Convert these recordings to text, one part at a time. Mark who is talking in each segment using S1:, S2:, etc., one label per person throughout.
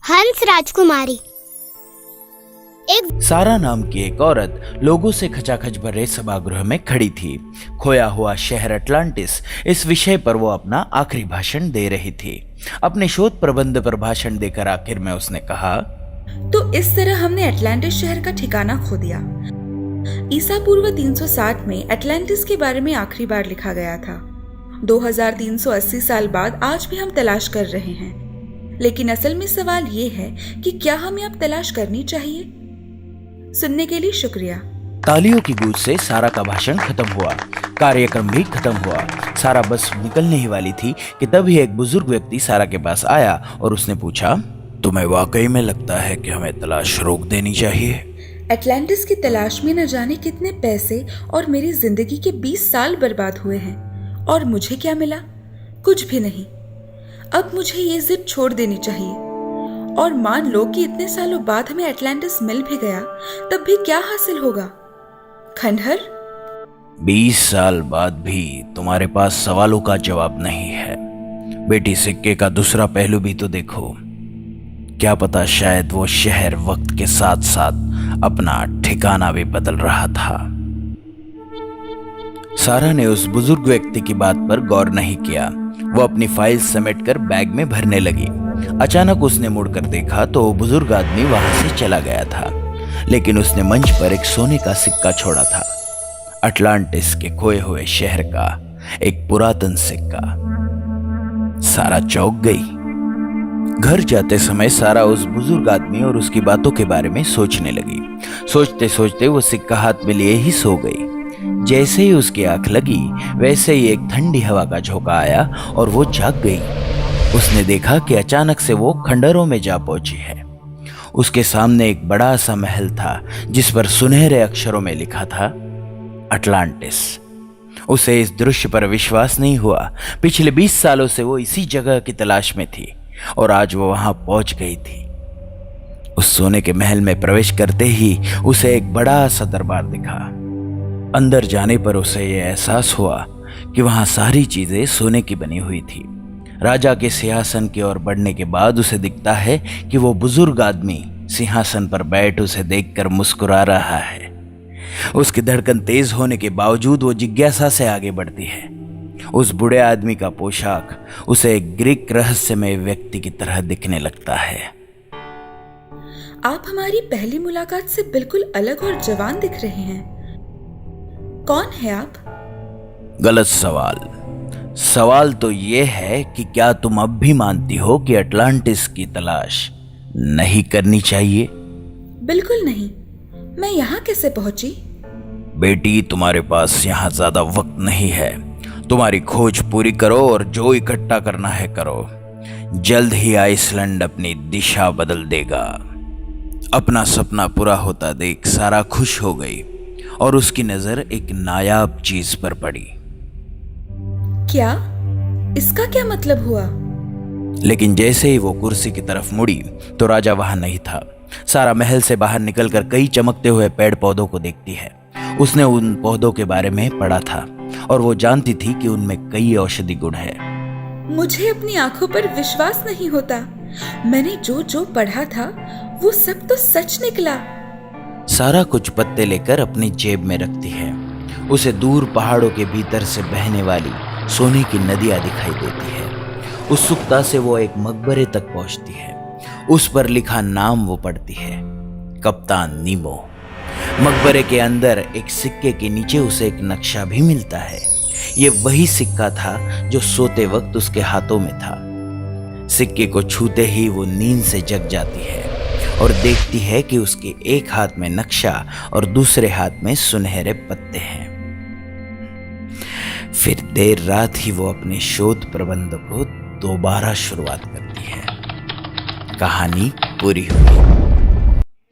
S1: हंस राजकुमारी।
S2: सारा नाम की एक औरत लोगों से खचाखच भरे सभागृह में खड़ी थी। खोया हुआ शहर अटलांटिस, इस विषय पर वो अपना आखिरी भाषण दे रही थी। अपने शोध प्रबंध पर भाषण देकर आखिर में उसने कहा,
S3: तो इस तरह हमने अटलांटिस शहर का ठिकाना खो दिया। ईसा पूर्व 360 में अटलांटिस के बारे में आखिरी बार लिखा गया था। 2380 साल बाद आज भी हम तलाश कर रहे हैं। लेकिन असल में सवाल ये है कि क्या हमें अब तलाश करनी चाहिए? सुनने के लिए शुक्रिया।
S2: तालियों की गूंज से सारा का भाषण खत्म हुआ। कार्यक्रम भी खत्म हुआ। सारा बस निकलने ही वाली थी कि तभी एक बुजुर्ग व्यक्ति सारा के पास आया और उसने पूछा, तुम्हें वाकई में लगता है कि हमें तलाश रोक देनी चाहिए?
S3: अटलांटिस की तलाश में न जाने कितने पैसे और मेरी जिंदगी के 20 साल बर्बाद हुए हैं, और मुझे क्या मिला? कुछ भी नहीं। अब मुझे ये जिद छोड़ देनी चाहिए। और मान लो कि इतने सालों बाद हमें अटलांटिस मिल भी गया, तब भी क्या हासिल होगा? खंडहर।
S2: 20 साल बाद भी तुम्हारे पास सवालों का जवाब नहीं है। बेटी, सिक्के का दूसरा पहलू भी तो देखो। क्या पता शायद वो शहर वक्त के साथ साथ अपना ठिकाना भी बदल रहा था। सारा ने उस बुजुर्ग व्यक्ति की बात पर गौर नहीं किया। वो अपनी फाइल समेटकर बैग में भरने लगी। अचानक उसने मुड़कर देखा तो वो बुजुर्ग आदमी वहां से चला गया था, लेकिन उसने मंच पर एक सोने का सिक्का छोड़ा था। अटलांटिस के खोए हुए शहर का एक पुरातन सिक्का। सारा चौंक गई। घर जाते समय सारा उस बुजुर्ग आदमी और उसकी बातों के बारे में सोचने लगी। सोचते सोचते वो सिक्का हाथ में लिए ही सो गई। जैसे ही उसकी आंख लगी, वैसे ही एक ठंडी हवा का झोंका आया और वो जाग गई। उसने देखा कि अचानक से वो खंडहरों में जा पहुंची है। उसके सामने एक बड़ा सा महल था जिस पर सुनहरे अक्षरों में लिखा था अटलांटिस। उसे इस दृश्य पर विश्वास नहीं हुआ। पिछले 20 सालों से वो इसी जगह की तलाश में थी और आज वो वहां पहुंच गई थी। उस सोने के महल में प्रवेश करते ही उसे एक बड़ा सा दरबार दिखा। अंदर जाने पर उसे यह एहसास हुआ कि वहां सारी चीजें सोने की बनी हुई थी। राजा के सिंहासन की ओर बढ़ने के बाद उसे दिखता है कि वो बुजुर्ग आदमी सिंहासन पर बैठ उसे देखकर मुस्कुरा रहा है। उसकी धड़कन तेज होने के बावजूद वो जिज्ञासा से आगे बढ़ती है। उस बूढ़े आदमी का पोशाक उसे एक ग्रीक रहस्यमय व्यक्ति की तरह दिखने लगता है।
S3: आप हमारी पहली मुलाकात से बिल्कुल अलग और जवान दिख रहे हैं। कौन है आप?
S2: गलत सवाल। सवाल तो ये है कि क्या तुम अब भी मानती हो कि अटलांटिस की तलाश नहीं करनी चाहिए?
S3: बिल्कुल नहीं। मैं यहाँ कैसे पहुंची?
S2: बेटी, तुम्हारे पास यहाँ ज्यादा वक्त नहीं है। तुम्हारी खोज पूरी करो और जो इकट्ठा करना है करो। जल्द ही आइसलैंड अपनी दिशा बदल देगा। अपना सपना पूरा होता देख सारा खुश हो गई और उसकी नजर एक नायाब चीज पर पड़ी।
S3: क्या? इसका क्या मतलब हुआ?
S2: लेकिन जैसे ही वो कुर्सी की तरफ मुड़ी तो राजा वहां नहीं था। सारा महल से बाहर निकलकर कई चमकते हुए पेड़ पौधों को देखती है। उसने उन पौधों के बारे में पढ़ा था और वो जानती थी कि उनमें कई औषधि गुण है।
S3: मुझे अपनी आंखों पर विश्वास नहीं होता। मैंने जो जो पढ़ा था वो सब तो सच निकला।
S2: सारा कुछ पत्ते लेकर अपनी जेब में रखती है। उसे दूर पहाड़ों के भीतर से बहने वाली सोने की नदियां दिखाई देती है। उत्सुकता से वो एक मकबरे तक पहुंचती है। उस पर लिखा नाम वो पढ़ती है, कप्तान नीमो। मकबरे के अंदर एक सिक्के के नीचे उसे एक नक्शा भी मिलता है। ये वही सिक्का था जो सोते वक्त उसके हाथों में था। सिक्के को छूते ही वो नींद से जग जाती है और देखती है कि उसके एक हाथ में नक्शा और दूसरे हाथ में सुनहरे पत्ते हैं। फिर देर रात ही वो अपने शोध प्रबंध को दोबारा शुरुआत करती है। कहानी पूरी हुई।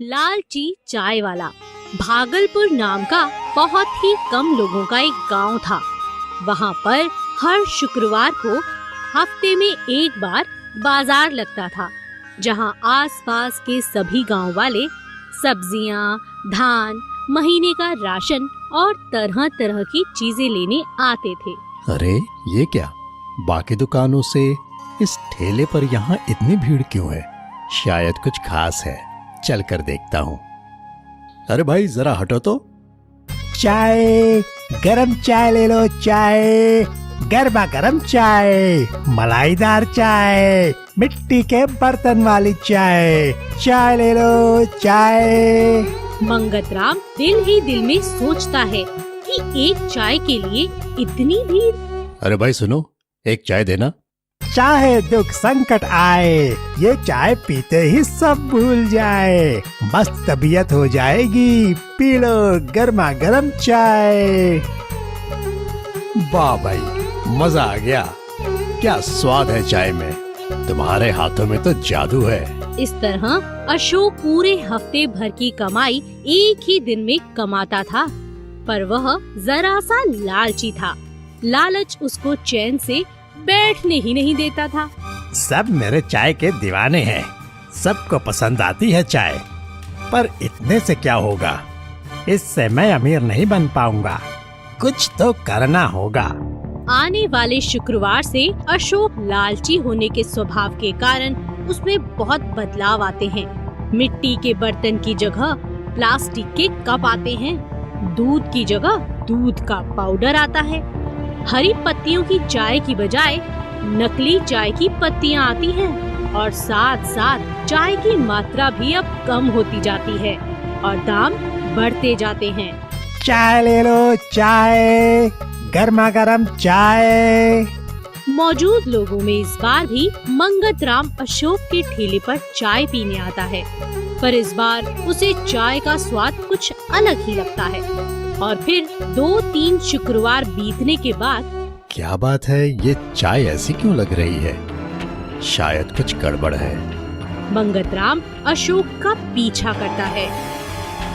S4: लालची चाय वाला। भागलपुर नाम का बहुत ही कम लोगों का एक गांव था। वहां पर हर शुक्रवार को हफ्ते में एक बार बाजार लगता था, जहां आसपास के सभी गांव वाले सब्जियां, धान, महीने का राशन और तरह तरह की चीजें लेने आते थे।
S5: अरे ये क्या, बाकी दुकानों से इस ठेले पर यहाँ इतनी भीड़ क्यों है?
S1: शायद कुछ खास है, चल कर देखता हूँ। अरे भाई जरा हटो तो। चाय, गरम चाय ले लो, चाय, गरमा गरम चाय, मलाईदार चाय, मिट्टी के बर्तन वाली चाय, चाय ले लो, चाय।
S4: मंगतराम दिल ही दिल में सोचता है कि एक चाय के लिए इतनी भीड़।
S1: अरे भाई सुनो, एक चाय देना।
S5: चाहे दुख संकट आए, ये चाय पीते ही सब भूल जाए, मस्त तबीयत हो जाएगी, पी लो गर्मा गर्म चाय।
S1: वाह भाई, मजा आ गया। क्या स्वाद है चाय में, तुम्हारे हाथों में तो जादू है।
S4: इस तरह अशोक पूरे हफ्ते भर की कमाई एक ही दिन में कमाता था, पर वह जरा सा लालची था। लालच उसको चैन से बैठने ही नहीं देता था।
S5: सब मेरे चाय के दीवाने हैं, सबको पसंद आती है चाय, पर इतने से क्या होगा, इससे मैं अमीर नहीं बन पाऊंगा, कुछ तो करना होगा।
S4: आने वाले शुक्रवार से अशोक लालची होने के स्वभाव के कारण उसमें बहुत बदलाव आते हैं। मिट्टी के बर्तन की जगह प्लास्टिक के कप आते हैं, दूध की जगह दूध का पाउडर आता है, हरी पत्तियों की चाय की बजाय नकली चाय की पत्तियां आती हैं, और साथ साथ चाय की मात्रा भी अब कम होती जाती है और दाम बढ़ते जाते हैं।
S5: चाय ले लो, चाय, गर्मा गर्म चाय।
S4: मौजूद लोगों में इस बार भी मंगतराम अशोक के ठेले पर चाय पीने आता है, पर इस बार उसे चाय का स्वाद कुछ अलग ही लगता है। और फिर 2-3 शुक्रवार बीतने के बाद
S1: क्या बात है, ये चाय ऐसी क्यों लग रही है? शायद कुछ गड़बड़ है।
S4: मंगतराम अशोक का पीछा करता है।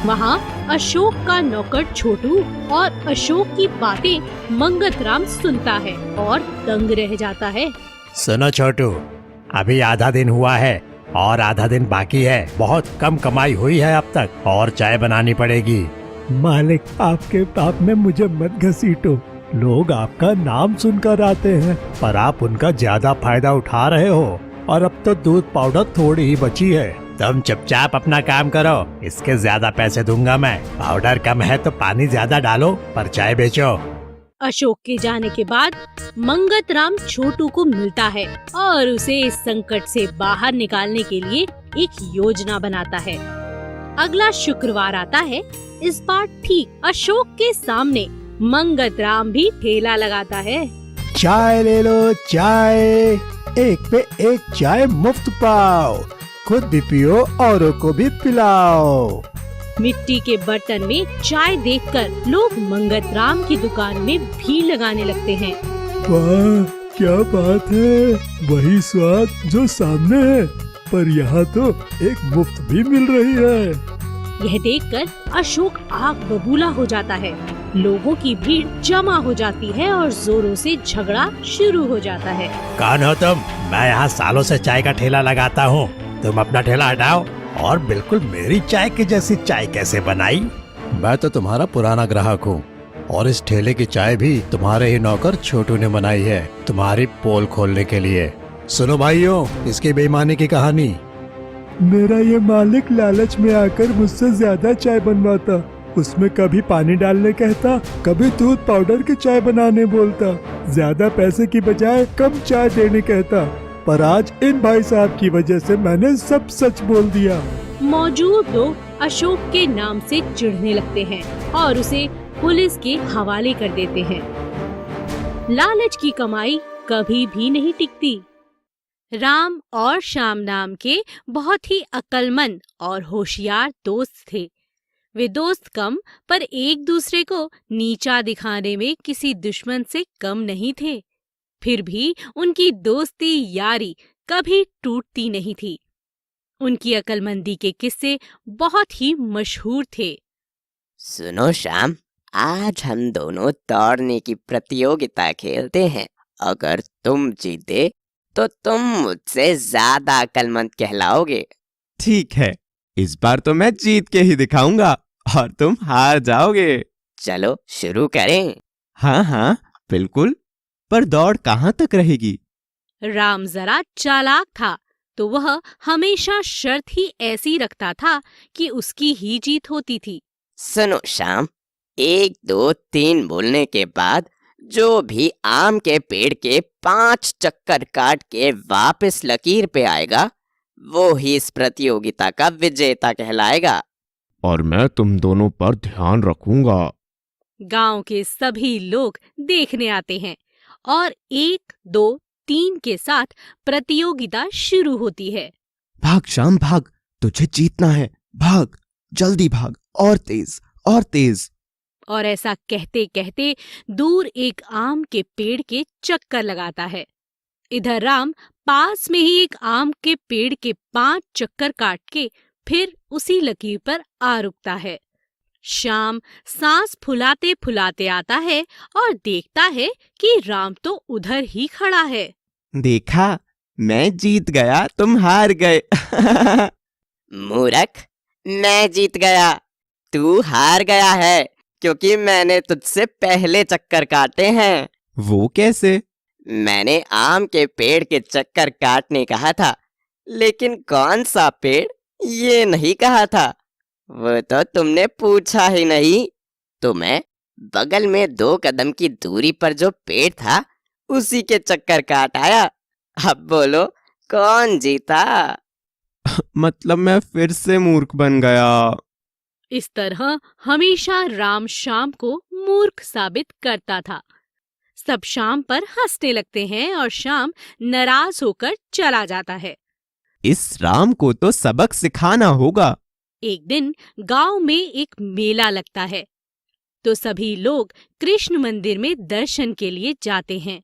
S4: वहाँ अशोक का नौकर छोटू और अशोक की बातें मंगतराम सुनता है और दंग रह जाता है।
S5: सुनो छोटू, अभी आधा दिन हुआ है और आधा दिन बाकी है, बहुत कम कमाई हुई है अब तक, और चाय बनानी पड़ेगी। मालिक, आपके पाप में मुझे मत घसीटो, लोग आपका नाम सुनकर आते हैं, पर आप उनका ज्यादा फायदा उठा रहे हो, और अब तो दूध पाउडर थोड़ी ही बची है। तुम चुपचाप अपना काम करो, इसके ज्यादा पैसे दूंगा मैं। पाउडर कम है तो पानी ज्यादा डालो, पर चाय बेचो।
S4: अशोक के जाने के बाद मंगतराम छोटू को मिलता है और उसे इस संकट से बाहर निकालने के लिए एक योजना बनाता है। अगला शुक्रवार आता है। इस बार ठीक अशोक के सामने मंगतराम भी ठेला लगाता है।
S5: चाय ले लो, चाय, एक पे एक चाय मुफ्त पाओ, खुद भी पियो औरों को भी पिलाओ।
S4: मिट्टी के बर्तन में चाय देखकर लोग मंगतराम की दुकान में भीड़ लगाने लगते हैं।
S5: वाह, क्या बात है, वही स्वाद जो सामने है, पर यहाँ तो एक मुफ्त भी मिल रही है।
S4: यह देखकर अशोक आग बबूला हो जाता है। लोगों की भीड़ जमा हो जाती है और जोरों से झगड़ा शुरू हो जाता है।
S5: कौन हो तुम? मैं यहाँ सालों से चाय का ठेला लगाता हूँ, तुम अपना ठेला हटाओ, और बिल्कुल मेरी चाय की जैसी चाय कैसे बनाई?
S1: मैं तो तुम्हारा पुराना ग्राहक हूँ, और इस ठेले की चाय भी तुम्हारे ही नौकर छोटू ने बनाई है, तुम्हारी पोल खोलने के लिए। सुनो भाइयों, इसकी बेईमानी की कहानी।
S5: मेरा ये मालिक लालच में आकर मुझसे ज्यादा चाय बनवाता, उसमें कभी पानी डालने कहता, कभी दूध पाउडर की चाय बनाने बोलता, ज्यादा पैसे की बजाय कम चाय देने कहता, पर आज इन भाई साहब की वजह से मैंने सब सच बोल दिया।
S4: मौजूद लोग अशोक के नाम से चिढ़ने लगते हैं और उसे पुलिस के हवाले कर देते हैं। लालच की कमाई कभी भी नहीं टिकती। राम और श्याम नाम के बहुत ही अक्लमंद और होशियार दोस्त थे। वे दोस्त कम, पर एक दूसरे को नीचा दिखाने में किसी दुश्मन से कम नहीं थे। फिर भी उनकी दोस्ती यारी कभी टूटती नहीं थी। उनकी अक्लमंदी के किस्से बहुत ही मशहूर थे।
S6: सुनो श्याम, आज हम दोनों दौड़ने की प्रतियोगिता खेलते हैं। अगर तुम जीते तो तुम मुझसे ज्यादा अक्लमंद कहलाओगे।
S7: ठीक है, इस बार तो मैं जीत के ही दिखाऊंगा और तुम हार जाओगे।
S6: चलो शुरू करें।
S7: हाँ हाँ बिल्कुल, पर दौड़ कहाँ तक रहेगी?
S4: राम जरा चालाक था, तो वह हमेशा शर्त ही ऐसी रखता था कि उसकी ही जीत होती थी।
S6: सुनो श्याम, 1 2 3 बोलने के बाद जो भी आम के पेड़ के 5 चक्कर काट के वापस लकीर पे आएगा वो ही इस प्रतियोगिता का विजेता कहलाएगा।
S7: और मैं तुम दोनों पर ध्यान रखूंगा।
S4: गांव के सभी लोग देखने आते हैं और 1 2 3 के साथ प्रतियोगिता शुरू होती है।
S7: भाग श्याम भाग, तुझे जीतना है, भाग, जल्दी भाग, और तेज और तेज।
S4: और ऐसा कहते कहते दूर एक आम के पेड़ के चक्कर लगाता है। इधर राम पास में ही एक आम के पेड़ के 5 चक्कर काट के फिर उसी लकीर पर आ रुकता है। श्याम सांस फुलाते फुलाते आता है और देखता है कि राम तो उधर ही खड़ा है।
S7: देखा, मैं जीत गया, तुम हार गए।
S6: मूर्ख, मैं जीत गया, तू हार गया है क्योंकि मैंने तुझसे पहले चक्कर काटे हैं।
S7: वो कैसे?
S6: मैंने आम के पेड़ के चक्कर काटने कहा था, लेकिन कौन सा पेड़ ये नहीं कहा था। वो तो तुमने पूछा ही नहीं। तो मैं बगल में 2 कदम की दूरी पर जो पेड़ था उसी के चक्कर काट आया। अब बोलो कौन जीता?
S7: मतलब मैं फिर से मूर्ख बन गया।
S4: इस तरह हमेशा राम श्याम को मूर्ख साबित करता था। सब श्याम पर हंसने लगते हैं और श्याम नाराज होकर चला जाता है।
S7: इस राम को तो सबक सिखाना होगा।
S4: एक दिन गांव में एक मेला लगता है तो सभी लोग कृष्ण मंदिर में दर्शन के लिए जाते हैं।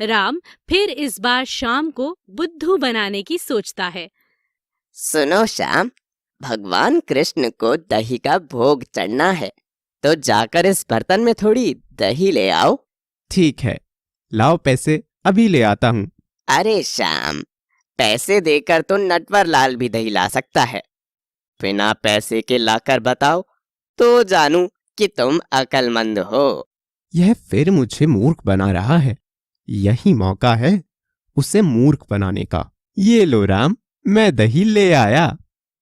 S4: राम फिर इस बार श्याम को बुद्धू बनाने की सोचता है।
S6: सुनो श्याम, भगवान कृष्ण को दही का भोग चढ़ना है, तो जाकर इस बर्तन में थोड़ी दही ले आओ।
S7: ठीक है, लाओ पैसे, अभी ले आता हूँ।
S6: अरे श्याम, पैसे देकर तो नटवर लाल भी दही ला सकता है, बिना पैसे के लाकर बताओ तो जानूं कि तुम अक्लमंद हो।
S7: यह फिर मुझे मूर्ख बना रहा है। यही मौका है उसे मूर्ख बनाने का। ये लो राम, मैं दही ले आया।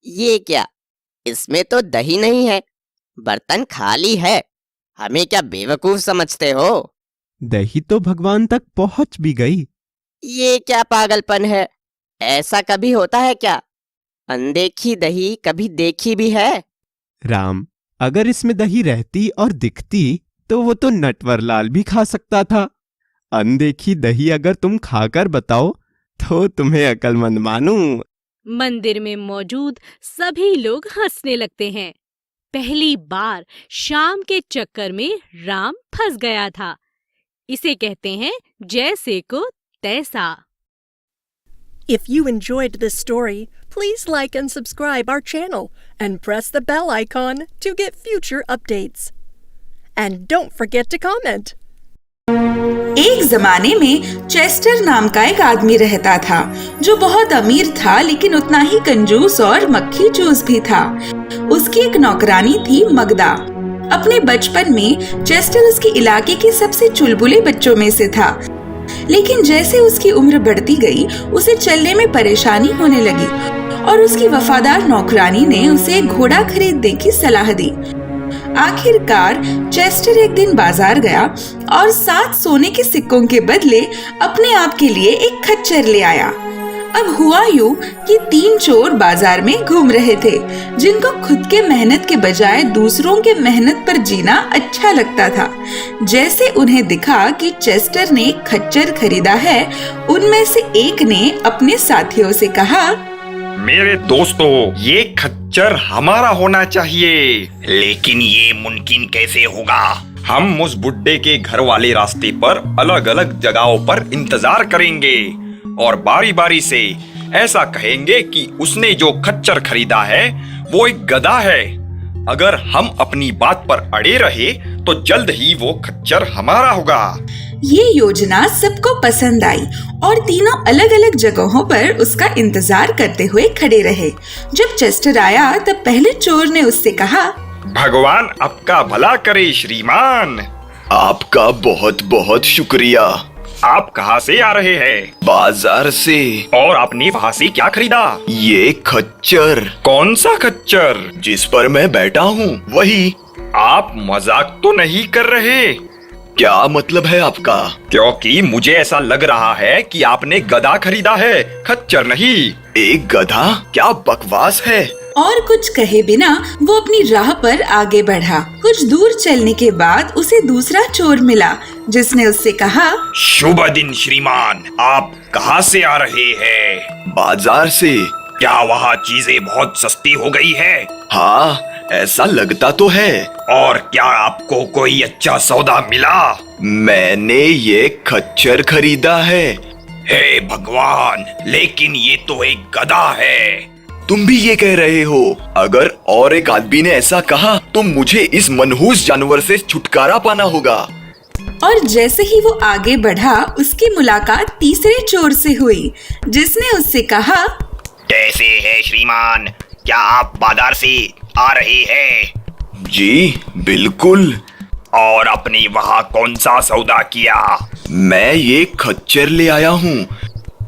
S6: ये क्या, इसमें तो दही नहीं है, बर्तन खाली है। हमें क्या बेवकूफ समझते हो?
S7: दही तो भगवान तक पहुंच भी गई।
S6: ये क्या पागलपन है? ऐसा कभी होता है क्या? अनदेखी दही कभी देखी भी है?
S7: राम, अगर इसमें दही रहती और दिखती तो वो तो नटवर लाल भी खा सकता था। अनदेखी दही अगर तुम खाकर बताओ तो तुम्हें अक्लमंद मानूं।
S4: मंदिर में मौजूद सभी लोग हंसने लगते हैं। पहली बार श्याम के चक्कर में राम फंस गया था। इसे कहते हैं जैसे को तैसा।
S8: If you enjoyed this story, please like and subscribe our channel and press the bell icon to get future updates. And don't forget to comment.
S3: एक जमाने में चेस्टर नाम का एक आदमी रहता था जो बहुत अमीर था, लेकिन उतना ही कंजूस और मक्खी चूस भी था। उसकी एक नौकरानी थी मगदा। अपने बचपन में चेस्टर उसके इलाके के सबसे चुलबुले बच्चों में से था, लेकिन जैसे उसकी उम्र बढ़ती गई उसे चलने में परेशानी होने लगी और उसकी वफादार नौकरानी ने उसे एक घोड़ा खरीदने की सलाह दी। आखिरकार चेस्टर एक दिन बाजार गया और 7 सोने के सिक्कों के बदले अपने आप के लिए एक खच्चर ले आया। अब हुआ यूं कि 3 चोर बाजार में घूम रहे थे, जिनको खुद के मेहनत के बजाय दूसरों के मेहनत पर जीना अच्छा लगता था। जैसे उन्हें दिखा कि चेस्टर ने खच्चर खरीदा है, उनमें से एक ने अपने साथियों से कहा,
S9: मेरे दोस्तों, ये खच्चर हमारा होना चाहिए। लेकिन ये मुमकिन कैसे होगा? हम उस बुड्ढे के घर वाले रास्ते पर अलग अलग जगहों पर इंतजार करेंगे और बारी बारी से ऐसा कहेंगे कि उसने जो खच्चर खरीदा है वो एक गधा है। अगर हम अपनी बात पर अड़े रहे तो जल्द ही वो खच्चर हमारा होगा।
S3: ये योजना सबको पसंद आई और तीनों अलग अलग जगहों पर उसका इंतजार करते हुए खड़े रहे। जब चेस्टर आया तब पहले चोर ने उससे कहा,
S9: भगवान आपका भला करे श्रीमान।
S10: आपका बहुत बहुत शुक्रिया।
S9: आप कहाँ से आ रहे हैं?
S10: बाजार से।
S9: और आपने वहाँ से क्या खरीदा?
S10: ये खच्चर।
S9: कौन सा खच्चर?
S10: जिस पर मैं बैठा हूँ वही।
S9: आप मजाक तो नहीं कर रहे?
S10: क्या मतलब है आपका?
S9: क्योंकि मुझे ऐसा लग रहा है कि आपने गधा खरीदा है, खच्चर नहीं।
S10: एक गधा? क्या बकवास है।
S3: और कुछ कहे बिना वो अपनी राह पर आगे बढ़ा। कुछ दूर चलने के बाद उसे दूसरा चोर मिला, जिसने उससे कहा,
S9: शुभ दिन श्रीमान, आप कहाँ से आ रहे हैं?
S10: बाजार से।
S9: क्या वहाँ चीजें बहुत सस्ती हो गई है?
S10: हाँ, ऐसा लगता तो है।
S9: और क्या आपको कोई अच्छा सौदा मिला?
S10: मैंने ये खच्चर खरीदा है।
S9: हे भगवान, लेकिन ये तो एक गधा है।
S10: तुम भी ये कह रहे हो? अगर और एक आदमी ने ऐसा कहा तो मुझे इस मनहूस जानवर से छुटकारा पाना होगा।
S3: और जैसे ही वो आगे बढ़ा, उसकी मुलाकात तीसरे चोर से हुई, जिसने उससे कहा,
S9: कैसे है श्रीमान, क्या आप बाजार से आ रहे हैं?
S10: जी बिल्कुल।
S9: और आपने वहाँ कौन सा सौदा किया?
S10: मैं ये खच्चर ले आया हूँ।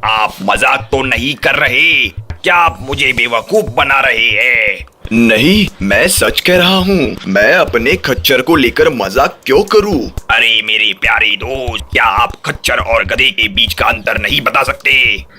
S9: आप मजाक तो नहीं कर रहे? क्या आप मुझे बेवकूफ बना रहे हैं?
S10: नहीं, मैं सच कह रहा हूँ। मैं अपने खच्चर को लेकर मजाक क्यों करूँ?
S9: अरे मेरे प्यारे दोस्त, क्या आप खच्चर और गधे के बीच का अंतर नहीं बता सकते?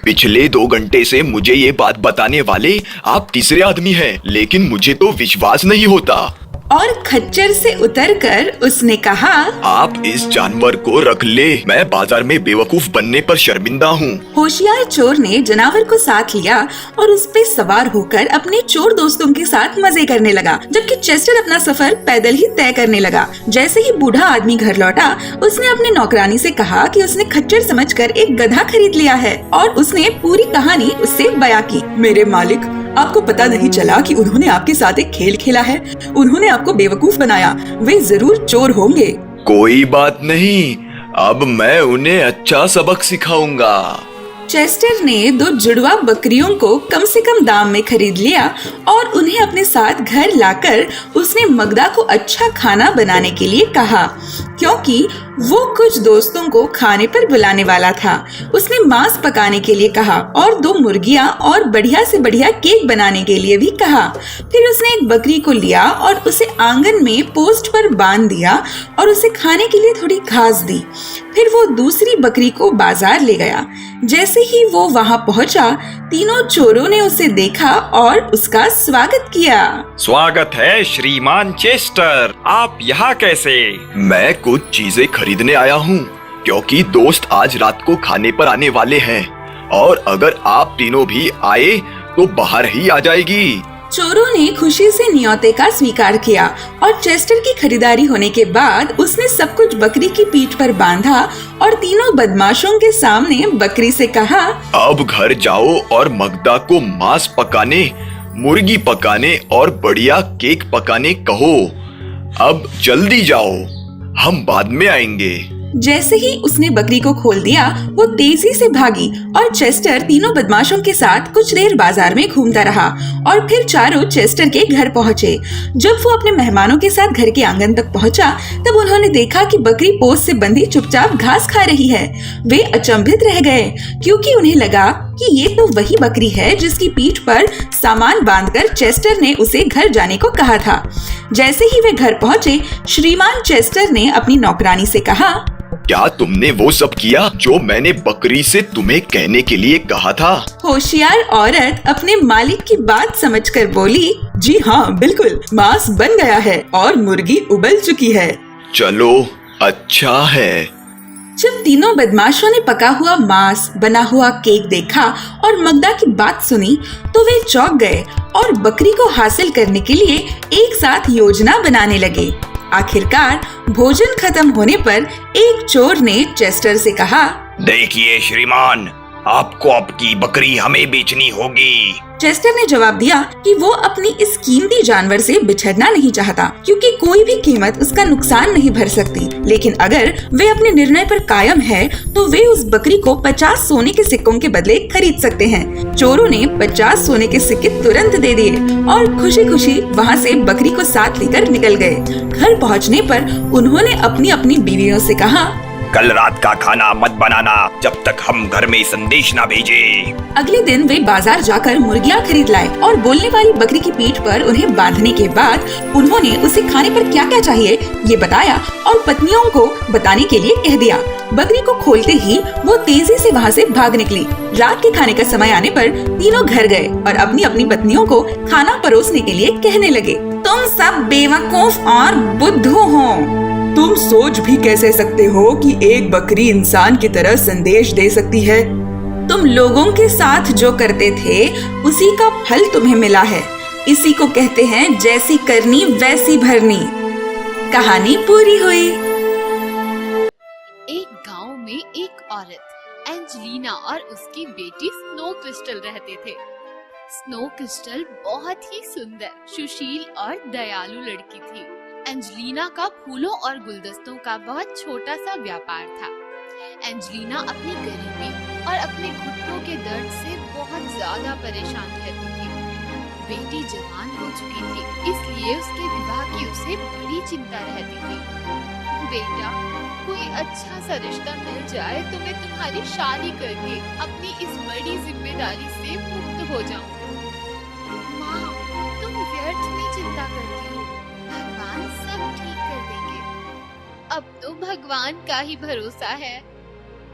S10: पिछले 2 घंटे से मुझे ये बात बताने वाले आप तीसरे आदमी हैं, लेकिन मुझे तो विश्वास नहीं होता।
S3: और खच्चर से उतरकर उसने कहा,
S10: आप इस जानवर को रख ले, मैं बाजार में बेवकूफ बनने पर शर्मिंदा हूँ।
S3: होशियार चोर ने जानवर को साथ लिया और उस पे सवार होकर अपने चोर दोस्तों के साथ मजे करने लगा, जबकि चेस्टर अपना सफर पैदल ही तय करने लगा। जैसे ही बूढ़ा आदमी घर लौटा, उसने अपने नौकरानी से कहा कि उसने खच्चर समझकर एक गधा खरीद लिया है, और उसने पूरी कहानी उससे बयां की। मेरे मालिक, आपको पता नहीं चला कि उन्होंने आपके साथ एक खेल खेला है? उन्होंने आपको बेवकूफ बनाया। वे जरूर चोर होंगे।
S10: कोई बात नहीं, अब मैं उन्हें अच्छा सबक सिखाऊंगा।
S3: चेस्टर ने 2 जुड़वा बकरियों को कम से कम दाम में खरीद लिया और उन्हें अपने साथ घर लाकर उसने मगदा को अच्छा खाना बनाने के लिए कहा, क्योंकि वो कुछ दोस्तों को खाने पर बुलाने वाला था। उसने मांस पकाने के लिए कहा और 2 मुर्गियां और बढ़िया से बढ़िया केक बनाने के लिए भी कहा। फिर उसने एक बकरी को लिया और उसे आंगन में पोस्ट पर बांध दिया और उसे खाने के लिए थोड़ी घास दी। फिर वो दूसरी बकरी को बाजार ले गया। जैसे ही वो वहाँ पहुँचा, तीनों चोरों ने उसे देखा और उसका स्वागत किया।
S9: स्वागत है श्रीमान चेस्टर, आप यहाँ कैसे?
S10: मैं कुछ चीजें खरीदने आया हूँ, क्योंकि दोस्त आज रात को खाने पर आने वाले हैं, और अगर आप तीनों भी आए तो बाहर ही आ जाएगी।
S3: चोरों ने खुशी से न्योते का स्वीकार किया और चेस्टर की खरीदारी होने के बाद उसने सब कुछ बकरी की पीठ पर बांधा और तीनों बदमाशों के सामने बकरी से कहा,
S10: अब घर जाओ और मगदा को मांस पकाने, मुर्गी पकाने और बढ़िया केक पकाने कहो। अब जल्दी जाओ, हम बाद में आएंगे।
S3: जैसे ही उसने बकरी को खोल दिया, वो तेजी से भागी और चेस्टर तीनों बदमाशों के साथ कुछ देर बाजार में घूमता रहा और फिर चारों चेस्टर के घर पहुँचे। जब वो अपने मेहमानों के साथ घर के आंगन तक पहुँचा, तब उन्होंने देखा कि बकरी पोस से बंधी चुपचाप घास खा रही है। वे अचंभित रह गए, क्योंकि उन्हें लगा कि ये तो वही बकरी है जिसकी पीठ पर सामान बांधकर चेस्टर ने उसे घर जाने को कहा था। जैसे ही वे घर पहुँचे, श्रीमान चेस्टर ने अपनी नौकरानी से कहा,
S10: क्या तुमने वो सब किया जो मैंने बकरी से तुम्हें कहने के लिए कहा था?
S3: होशियार औरत अपने मालिक की बात समझकर बोली, जी हाँ बिल्कुल, मांस बन गया है और मुर्गी उबल चुकी है।
S10: चलो अच्छा है।
S3: जब तीनों बदमाशों ने पका हुआ मांस, बना हुआ केक देखा और मगदा की बात सुनी, तो वे चौंक गए और बकरी को हासिल करने के लिए एक साथ योजना बनाने लगे। आखिरकार भोजन खत्म होने पर एक चोर ने चेस्टर से कहा,
S9: देखिए श्रीमान, आपको आपकी बकरी हमें बेचनी होगी।
S3: चेस्टर ने जवाब दिया कि वो अपनी इस कीमती जानवर से बिछड़ना नहीं चाहता, क्योंकि कोई भी कीमत उसका नुकसान नहीं भर सकती। लेकिन अगर वे अपने निर्णय पर कायम है, तो वे उस बकरी को 50 सोने के सिक्कों के बदले खरीद सकते हैं। चोरों ने 50 सोने के सिक्के तुरंत दे दिए और खुशी खुशी वहाँ से बकरी को साथ लेकर निकल गए। घर पहुँचने पर उन्होंने अपनी अपनी बीवियों से कहा,
S9: कल रात का खाना मत बनाना जब तक हम घर में संदेश ना भेजे।
S3: अगले दिन वे बाजार जाकर मुर्गियाँ खरीद लाए और बोलने वाली बकरी की पीठ पर उन्हें बांधने के बाद उन्होंने उसे खाने पर क्या क्या चाहिए ये बताया और पत्नियों को बताने के लिए कह दिया। बकरी को खोलते ही वो तेजी से वहाँ से भाग निकली। रात के खाने का समय आने पर तीनों घर गए और अपनी अपनी पत्नियों को खाना परोसने के लिए कहने लगे, तुम सब बेवकूफ और बुद्धू हो। तुम सोच भी कैसे सकते हो कि एक बकरी इंसान की तरह संदेश दे सकती है? तुम लोगों के साथ जो करते थे उसी का फल तुम्हें मिला है। इसी को कहते हैं जैसी करनी वैसी भरनी। कहानी पूरी हुई।
S11: एक गांव में एक औरत एंजेलिना और उसकी बेटी स्नो क्रिस्टल रहते थे। स्नो क्रिस्टल बहुत ही सुंदर, सुशील और दयालु लड़की थी। एंजेलिना का फूलों और गुलदस्तों का बहुत छोटा सा व्यापार था। एंजेलिना अपनी गरीबी और अपने घुटनों के दर्द से बहुत ज्यादा परेशान रहती थी। बेटी जवान हो चुकी थी, इसलिए उसके विवाह की उसे बड़ी चिंता रहती थी। बेटा, कोई अच्छा सा रिश्ता मिल जाए तो मैं तुम्हारी शादी करके अपनी इस बड़ी जिम्मेदारी से मुक्त हो जाऊं। माँ, तुम व्यर्थ में चिंता करती हो, भगवान सब ठीक कर देंगे। अब तो भगवान का ही भरोसा है।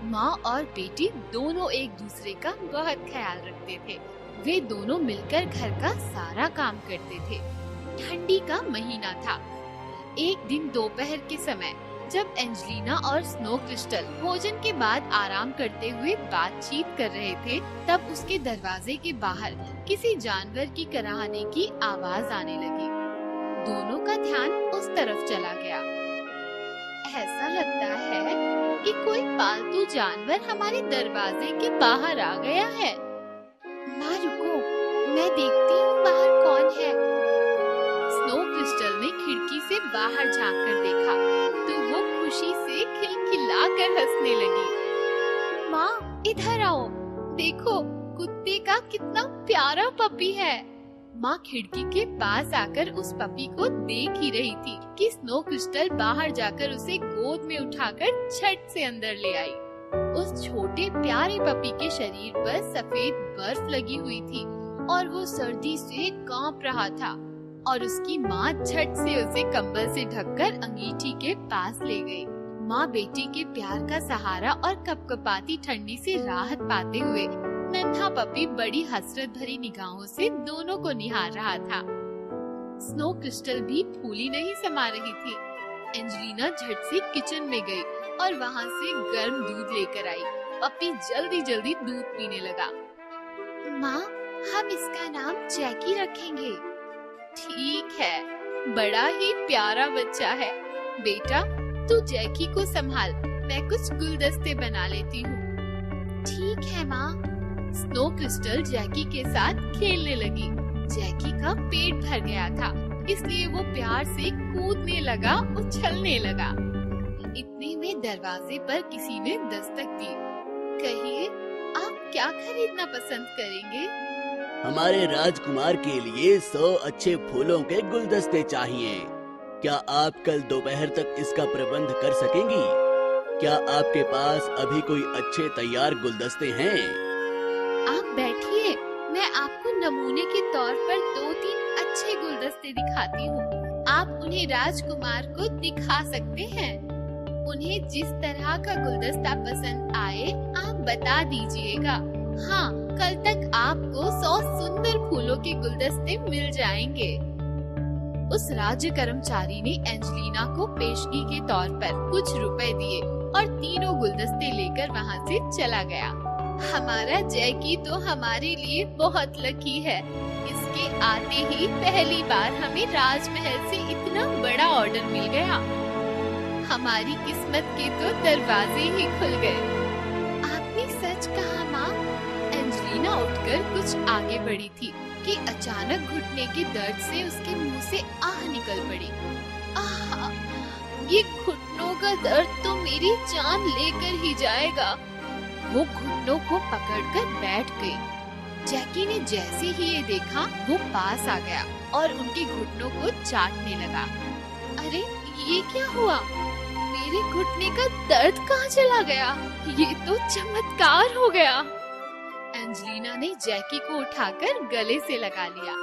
S11: माँ और बेटी दोनों एक दूसरे का बहुत ख्याल रखते थे। वे दोनों मिलकर घर का सारा काम करते थे। ठंडी का महीना था। एक दिन दोपहर के समय जब एंजेलिना और स्नो क्रिस्टल भोजन के बाद आराम करते हुए बातचीत कर रहे थे, तब उसके दरवाजे के बाहर किसी जानवर की कराहने की आवाज आने लगी। दोनों का ध्यान उस तरफ चला गया। ऐसा लगता है कि कोई पालतू जानवर हमारे दरवाजे के बाहर आ गया है। माँ रुको, मैं देखती हूँ बाहर कौन है। स्नो क्रिस्टल ने खिड़की से बाहर झांक कर देखा तो वो खुशी से खिलखिलाकर हंसने लगी। माँ इधर आओ, देखो कुत्ते का कितना प्यारा पपी है। माँ खिड़की के पास आकर उस पपी को देख ही रही थी कि स्नो क्रिस्टल बाहर जाकर उसे गोद में उठाकर झट से अंदर ले आई। उस छोटे प्यारे पपी के शरीर पर सफेद बर्फ लगी हुई थी और वो सर्दी से कांप रहा था और उसकी माँ झट से उसे कंबल से ढककर अंगीठी के पास ले गई। माँ बेटी के प्यार का सहारा और कपकपाती ठंडी से राहत पाते हुए नन्हा पपी बड़ी हसरत भरी निगाहों से दोनों को निहार रहा था। स्नो क्रिस्टल भी फूली नहीं समा रही थी। एंजेलिना झट से किचन में गई और वहाँ से गर्म दूध लेकर आई। पपी जल्दी जल्दी दूध पीने लगा। माँ, हम इसका नाम जैकी रखेंगे। ठीक है, बड़ा ही प्यारा बच्चा है। बेटा, तू जैकी को संभाल, मैं कुछ गुलदस्ते बना लेती हूँ। ठीक है माँ। स्नो क्रिस्टल जैकी के साथ खेलने लगी। जैकी का पेट भर गया था, इसलिए वो प्यार से कूदने लगा, उछलने लगा। इतने में दरवाजे पर किसी ने दस्तक दी। कहिए, आप क्या खरीदना पसंद करेंगे?
S12: हमारे राजकुमार के लिए 100 अच्छे फूलों के गुलदस्ते चाहिए। क्या आप कल दोपहर तक इसका प्रबंध कर सकेंगी? क्या आपके पास अभी कोई अच्छे तैयार गुलदस्ते हैं?
S11: आप बैठिए, मैं आपको नमूने के तौर पर 2-3 अच्छे गुलदस्ते दिखाती हूँ। आप उन्हें राजकुमार को दिखा सकते हैं। उन्हें जिस तरह का गुलदस्ता पसंद आए आप बता दीजिएगा। हाँ, कल तक आपको 100 सुंदर फूलों के गुलदस्ते मिल जाएंगे। उस राज्य कर्मचारी ने एंजेलिना को पेशगी के तौर पर कुछ रुपए दिए और तीनों गुलदस्ते लेकर वहाँ से चला गया। हमारा जैकी तो हमारे लिए बहुत लकी है। इसके आते ही पहली बार हमें राजमहल से इतना बड़ा ऑर्डर मिल गया। हमारी किस्मत के तो दरवाजे ही खुल गए। आपने सच कहा माँ। एंजेलिना उठकर कुछ आगे बढ़ी थी कि अचानक घुटने के दर्द से उसके मुंह से आह निकल पड़ी। आह, ये घुटनों का दर्द तो मेरी जान लेकर ही जाएगा। वो घुटनों को पकड़कर बैठ गई। जैकी ने जैसे ही ये देखा वो पास आ गया और उनके घुटनों को चाटने लगा। अरे ये क्या हुआ? मेरे घुटने का दर्द कहाँ चला गया? ये तो चमत्कार हो गया। एंजेलिना ने जैकी को उठाकर गले से लगा लिया।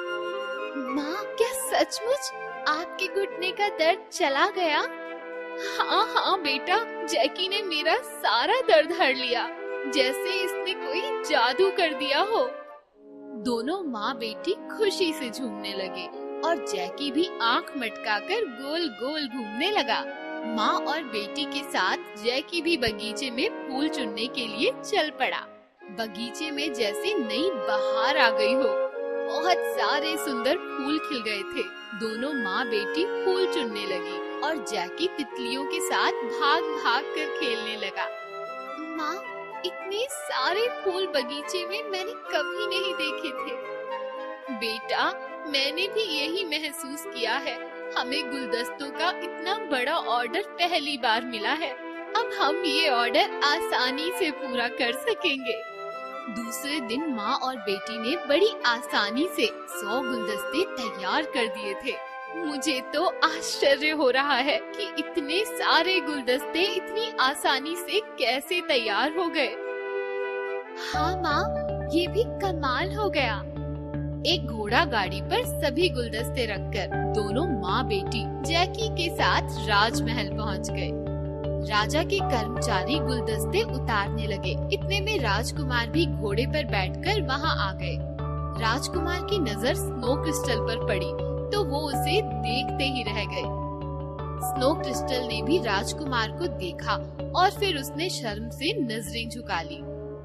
S11: माँ, क्या सचमुच आपके घुटने का दर्द चला गया? हाँ हाँ बेटा, जैकी ने मेरा सारा दर्द हर लिया, जैसे इसने कोई जादू कर दिया हो। दोनों माँ बेटी खुशी से झूमने लगे और जैकी भी आंख मटकाकर गोल गोल घूमने लगा। माँ और बेटी के साथ जैकी भी बगीचे में फूल चुनने के लिए चल पड़ा। बगीचे में जैसे नई बहार आ गई हो, बहुत सारे सुंदर फूल खिल गए थे। दोनों माँ बेटी फूल चुनने लगी और जैकी तितलियों के साथ भाग भाग कर खेलने लगा। माँ, इतने सारे फूल बगीचे में मैंने कभी नहीं देखे थे। बेटा, मैंने भी यही महसूस किया है। हमें गुलदस्तों का इतना बड़ा ऑर्डर पहली बार मिला है। अब हम ये ऑर्डर आसानी से पूरा कर सकेंगे। दूसरे दिन माँ और बेटी ने बड़ी आसानी से 100 गुलदस्ते तैयार कर दिए थे। मुझे तो आश्चर्य हो रहा है कि इतने सारे गुलदस्ते इतनी आसानी से कैसे तैयार हो गए। हाँ माँ, ये भी कमाल हो गया। एक घोड़ा गाड़ी पर सभी गुलदस्ते रखकर दोनों माँ बेटी जैकी के साथ राजमहल पहुँच गए। राजा के कर्मचारी गुलदस्ते उतारने लगे। इतने में राजकुमार भी घोड़े पर बैठकर वहाँ आ गए। राजकुमार की नजर स्नो क्रिस्टल पर पड़ी तो वो उसे देखते ही रह गए। स्नो क्रिस्टल ने भी राजकुमार को देखा और फिर उसने शर्म से नजरें झुका ली।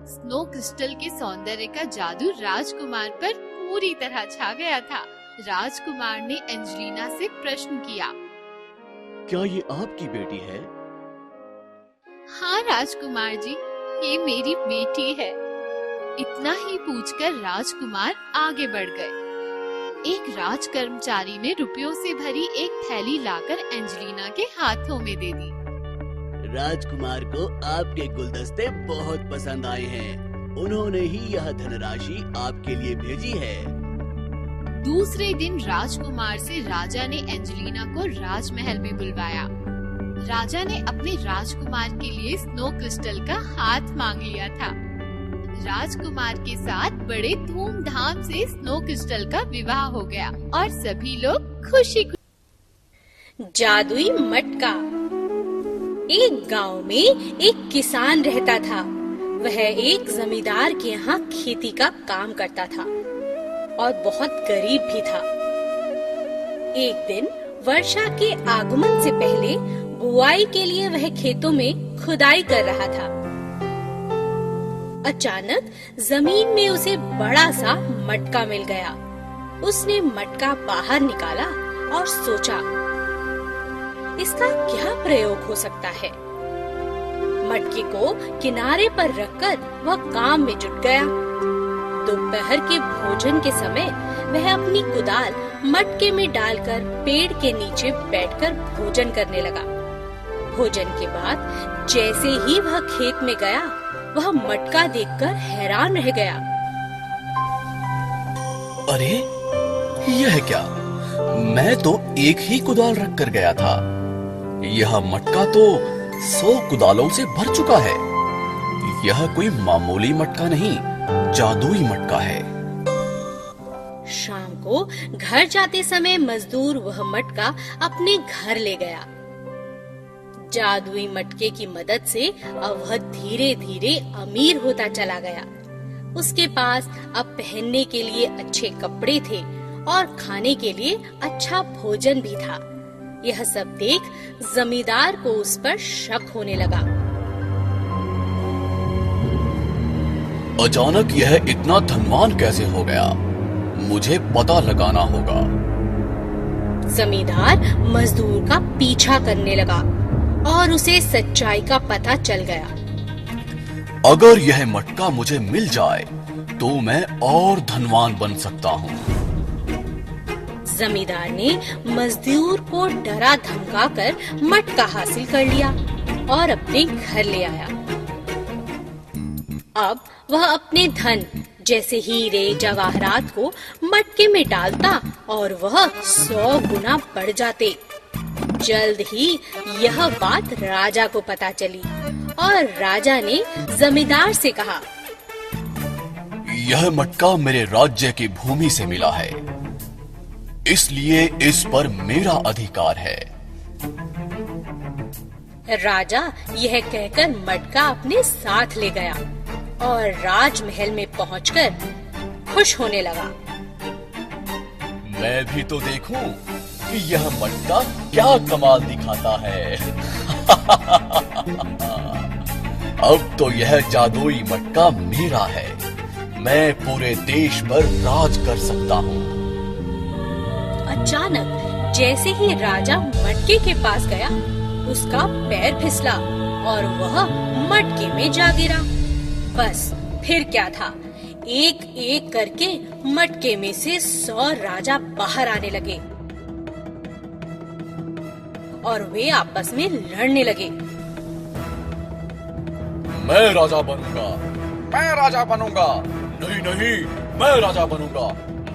S11: स्नो क्रिस्टल के सौंदर्य का जादू राजकुमार पर पूरी तरह छा गया था। राजकुमार ने एंजेलिना से प्रश्न किया,
S12: क्या ये आपकी बेटी है?
S11: हाँ राजकुमार जी, ये मेरी बेटी है। इतना ही पूछकर राजकुमार आगे बढ़ गए। एक राज कर्मचारी ने रुपयों से भरी एक थैली लाकर एंजेलिना के हाथों में दे दी।
S12: राजकुमार को आपके गुलदस्ते बहुत पसंद आए हैं। उन्होंने ही यह धनराशि आपके लिए भेजी है।
S11: दूसरे दिन राजकुमार से राजा ने एंजेलिना को राजमहल में बुलवाया। राजा ने अपने राजकुमार के लिए स्नो क्रिस्टल का हाथ मांग लिया था। राजकुमार के साथ बड़े धूमधाम से स्नो क्रिस्टल का विवाह हो गया और सभी लोग खुशी।
S4: जादुई मटका। एक गांव में एक किसान रहता था। वह एक जमींदार के यहाँ खेती का काम करता था और बहुत गरीब भी था। एक दिन वर्षा के आगमन से पहले बुआई के लिए वह खेतों में खुदाई कर रहा था। अचानक जमीन में उसे बड़ा सा मटका मिल गया। उसने मटका बाहर निकाला और सोचा, इसका क्या प्रयोग हो सकता है। मटके को किनारे पर रखकर वह काम में जुट गया। दोपहर के भोजन के समय वह अपनी कुदाल मटके में डालकर पेड़ के नीचे बैठकर भोजन करने लगा। भोजन के बाद जैसे ही वह खेत में गया, वह मटका देखकर हैरान रह गया।
S10: अरे, यह क्या? मैं तो एक ही कुदाल रख कर गया था। यह मटका तो 100 कुदालों से भर चुका है। यह कोई मामूली मटका नहीं, जादुई मटका है।
S4: शाम को घर जाते समय मजदूर वह मटका अपने घर ले गया। जादुई मटके की मदद से अब वह धीरे धीरे अमीर होता चला गया। उसके पास अब पहनने के लिए अच्छे कपड़े थे और खाने के लिए अच्छा भोजन भी था। यह सब देख जमींदार को उस पर शक होने लगा।
S10: अचानक यह इतना धनवान कैसे हो गया? मुझे पता लगाना होगा।
S4: जमींदार मजदूर का पीछा करने लगा और उसे सच्चाई का पता चल गया।
S10: अगर यह मटका मुझे मिल जाए तो मैं और धनवान बन सकता हूँ।
S4: जमींदार ने मजदूर को डरा धमकाकर मटका हासिल कर लिया और अपने घर ले आया। अब वह अपने धन जैसे हीरे जवाहरात को मटके में डालता और वह 100 गुना बढ़ जाते। जल्द ही यह बात राजा को पता चली और राजा ने जमींदार से कहा,
S12: यह मटका मेरे राज्य की भूमि से मिला है, इसलिए इस पर मेरा अधिकार है।
S4: राजा यह कहकर मटका अपने साथ ले गया और राजमहल में पहुंचकर खुश होने लगा।
S12: मैं भी तो देखूं कि यह मटका क्या कमाल दिखाता है। अब तो यह जादुई मटका मेरा है, मैं पूरे देश पर राज कर सकता हूँ।
S4: अचानक जैसे ही राजा मटके के पास गया, उसका पैर फिसला और वह मटके में जा गिरा। बस फिर क्या था, एक एक करके मटके में से 100 राजा बाहर आने लगे और वे आपस में लड़ने लगे।
S12: मैं राजा बनूंगा, मैं राजा बनूंगा, नहीं नहीं मैं राजा बनूंगा,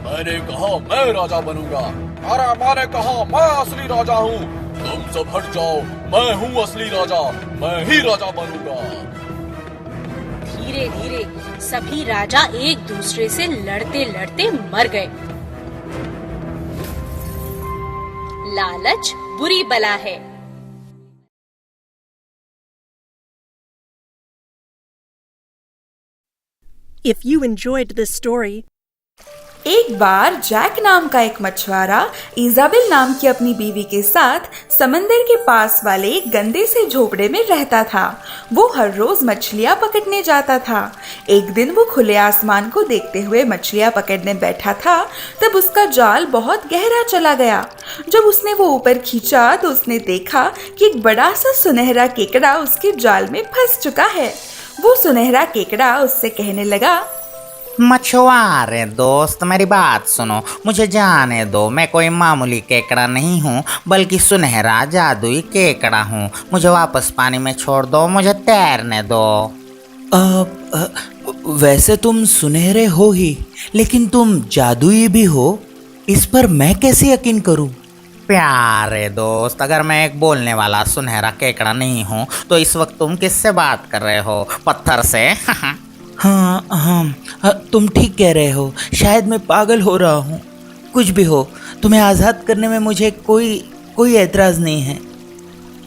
S12: मैंने कहा मैं राजा बनूंगा, अरे मैंने कहा मैं असली राजा हूँ, तुम सब हट जाओ, मैं हूँ असली राजा, मैं ही राजा बनूंगा।
S4: धीरे धीरे सभी राजा एक दूसरे से लड़ते लड़ते मर गए। लालच बुरी बला है।
S8: If you enjoyed this story,
S3: एक बार जैक नाम का एक मछुआरा इजाबेल नाम की अपनी बीवी के साथ समंदर के पास वाले एक गंदे से झोपड़े में रहता था। वो हर रोज मछलियां पकड़ने जाता था। एक दिन वो खुले आसमान को देखते हुए मछलियां पकड़ने बैठा था, तब उसका जाल बहुत गहरा चला गया। जब उसने वो ऊपर खींचा तो उसने देखा कि एक बड़ा सा सुनहरा केकड़ा उसके जाल में फंस चुका है। वो सुनहरा केकड़ा उससे कहने लगा,
S13: मछुआरे दोस्त मेरी बात सुनो, मुझे जाने दो, मैं कोई मामूली केकड़ा नहीं हूँ बल्कि सुनहरा जादुई केकड़ा हूँ, मुझे वापस पानी में छोड़ दो, मुझे तैरने दो।
S2: वैसे तुम सुनहरे हो ही, लेकिन तुम जादुई भी हो, इस पर मैं कैसे यकीन करूँ?
S13: प्यारे दोस्त, अगर मैं एक बोलने वाला सुनहरा केकड़ा नहीं हूँ तो इस वक्त तुम किससे बात कर रहे हो? पत्थर से?
S2: हाँ, तुम ठीक कह रहे हो, शायद मैं पागल हो रहा हूँ। कुछ भी हो, तुम्हें आज़ाद करने में मुझे कोई एतराज़ नहीं है।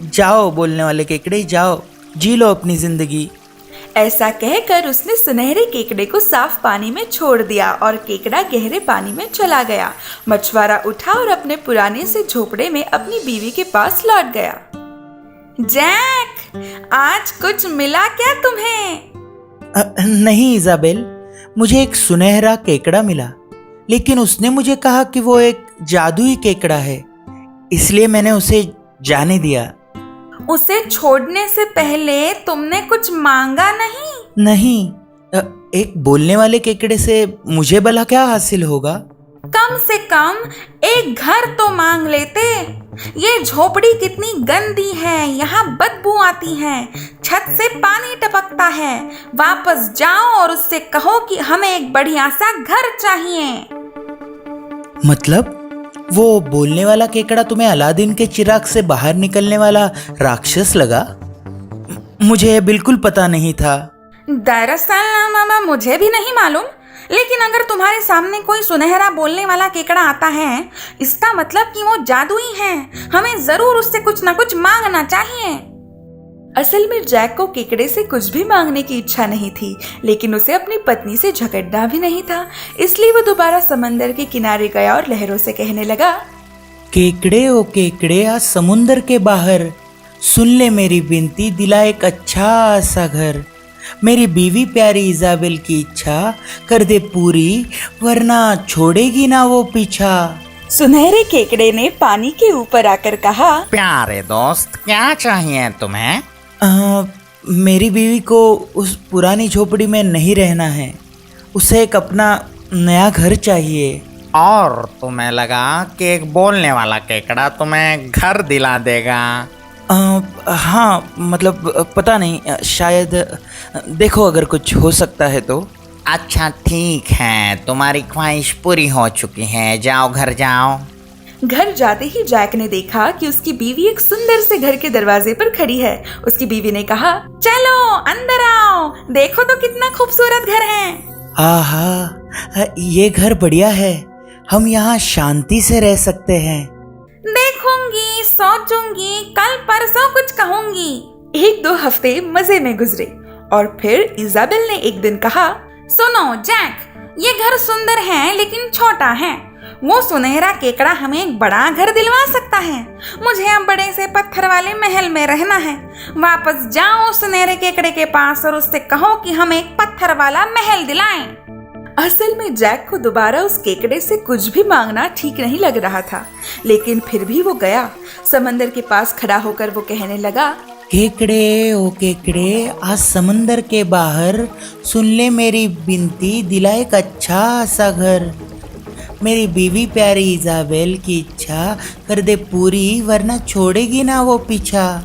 S2: जाओ बोलने वाले केकड़े, जाओ जी लो अपनी ज़िंदगी।
S3: ऐसा कहकर उसने सुनहरे केकड़े को साफ पानी में छोड़ दिया और केकड़ा गहरे पानी में चला गया। मछुआरा उठा और अपने पुराने से झोपड़े में अपनी बीवी के पास लौट गया। जैक, आज कुछ मिला क्या तुम्हें?
S2: नहीं इजाबेल, मुझे एक सुनहरा केकड़ा मिला, लेकिन उसने मुझे कहा कि वो एक जादुई केकड़ा है, इसलिए मैंने उसे जाने दिया।
S3: उसे छोड़ने से पहले तुमने कुछ मांगा नहीं?
S2: नहीं, एक बोलने वाले केकड़े से मुझे भला क्या हासिल होगा?
S3: कम से कम एक घर तो मांग लेते। ये झोपड़ी कितनी गंदी है, यहाँ बदबू आती है, छत से पानी टपकता है। वापस जाओ और उससे कहो कि हमें एक बढ़िया सा घर चाहिए।
S2: मतलब वो बोलने वाला केकड़ा तुम्हें अलादीन के चिराग से बाहर निकलने वाला राक्षस लगा? मुझे बिल्कुल पता नहीं था।
S3: दरअसल मामा मुझे भी नहीं मालूम, लेकिन अगर तुम्हारे सामने कोई सुनहरा बोलने वाला केकड़ा आता है, इसका मतलब कि वो जादुई है। हमें जरूर उससे कुछ ना कुछ मांगना चाहिए। असल में जैक को केकड़े से कुछ भी मांगने की इच्छा नहीं थी, लेकिन उसे अपनी पत्नी से झगड़ना भी नहीं था। इसलिए वो दोबारा समंदर के किनारे गया और लहरों से कहने लगा,
S2: केकड़े ओ केकड़े आ समुंदर के बाहर, सुन ले मेरी विनती, दिला एक अच्छा सा घर। मेरी बीवी प्यारी इजाबेल की इच्छा कर दे पूरी, वरना छोड़ेगी ना वो पीछा।
S3: सुनहरे केकड़े ने पानी के ऊपर आकर कहा,
S13: प्यारे दोस्त, क्या चाहिए तुम्हें?
S2: मेरी बीवी को उस पुरानी झोपड़ी में नहीं रहना है, उसे एक अपना नया घर चाहिए।
S13: और तुम्हें लगा कि एक बोलने वाला केकड़ा तुम्हें घर दिला देगा?
S2: हाँ, मतलब पता नहीं, शायद देखो अगर कुछ हो सकता है तो।
S13: अच्छा ठीक है, तुम्हारी ख्वाहिश पूरी हो चुकी है, जाओ घर जाओ।
S3: घर जाते ही जैक ने देखा कि उसकी बीवी एक सुंदर से घर के दरवाजे पर खड़ी है। उसकी बीवी ने कहा, चलो अंदर आओ, देखो तो कितना खूबसूरत घर है।
S2: आहा, ये घर बढ़िया है, हम यहाँ शांति से रह सकते हैं।
S3: देखूंगी, सोचूंगी, कल परसों कुछ कहूंगी। 1-2 हफ्ते मजे में गुजरे और फिर इजाबेल ने एक दिन कहा, सुनो जैक, ये घर सुंदर है लेकिन छोटा है। वो सुनहरा केकड़ा हमें एक बड़ा घर दिलवा सकता है। मुझे अब बड़े से पत्थर वाले महल में रहना है। वापस जाओ सुनहरे केकड़े के पास और उससे कहो कि हमें एक पत्थर वाला महल दिलाएं। असल में जैक को दोबारा उस केकड़े से कुछ भी मांगना ठीक नहीं लग रहा था, लेकिन फिर भी वो गया। समंदर के पास खड़ा होकर वो कहने लगा,
S2: केकड़े ओ केकड़े, आज समंदर के बाहर सुन ले मेरी बिनती, दिला एक अच्छा सा घर। मेरी बीवी प्यारी इजाबेल की इच्छा कर दे पूरी, वरना छोड़ेगी ना वो पीछा।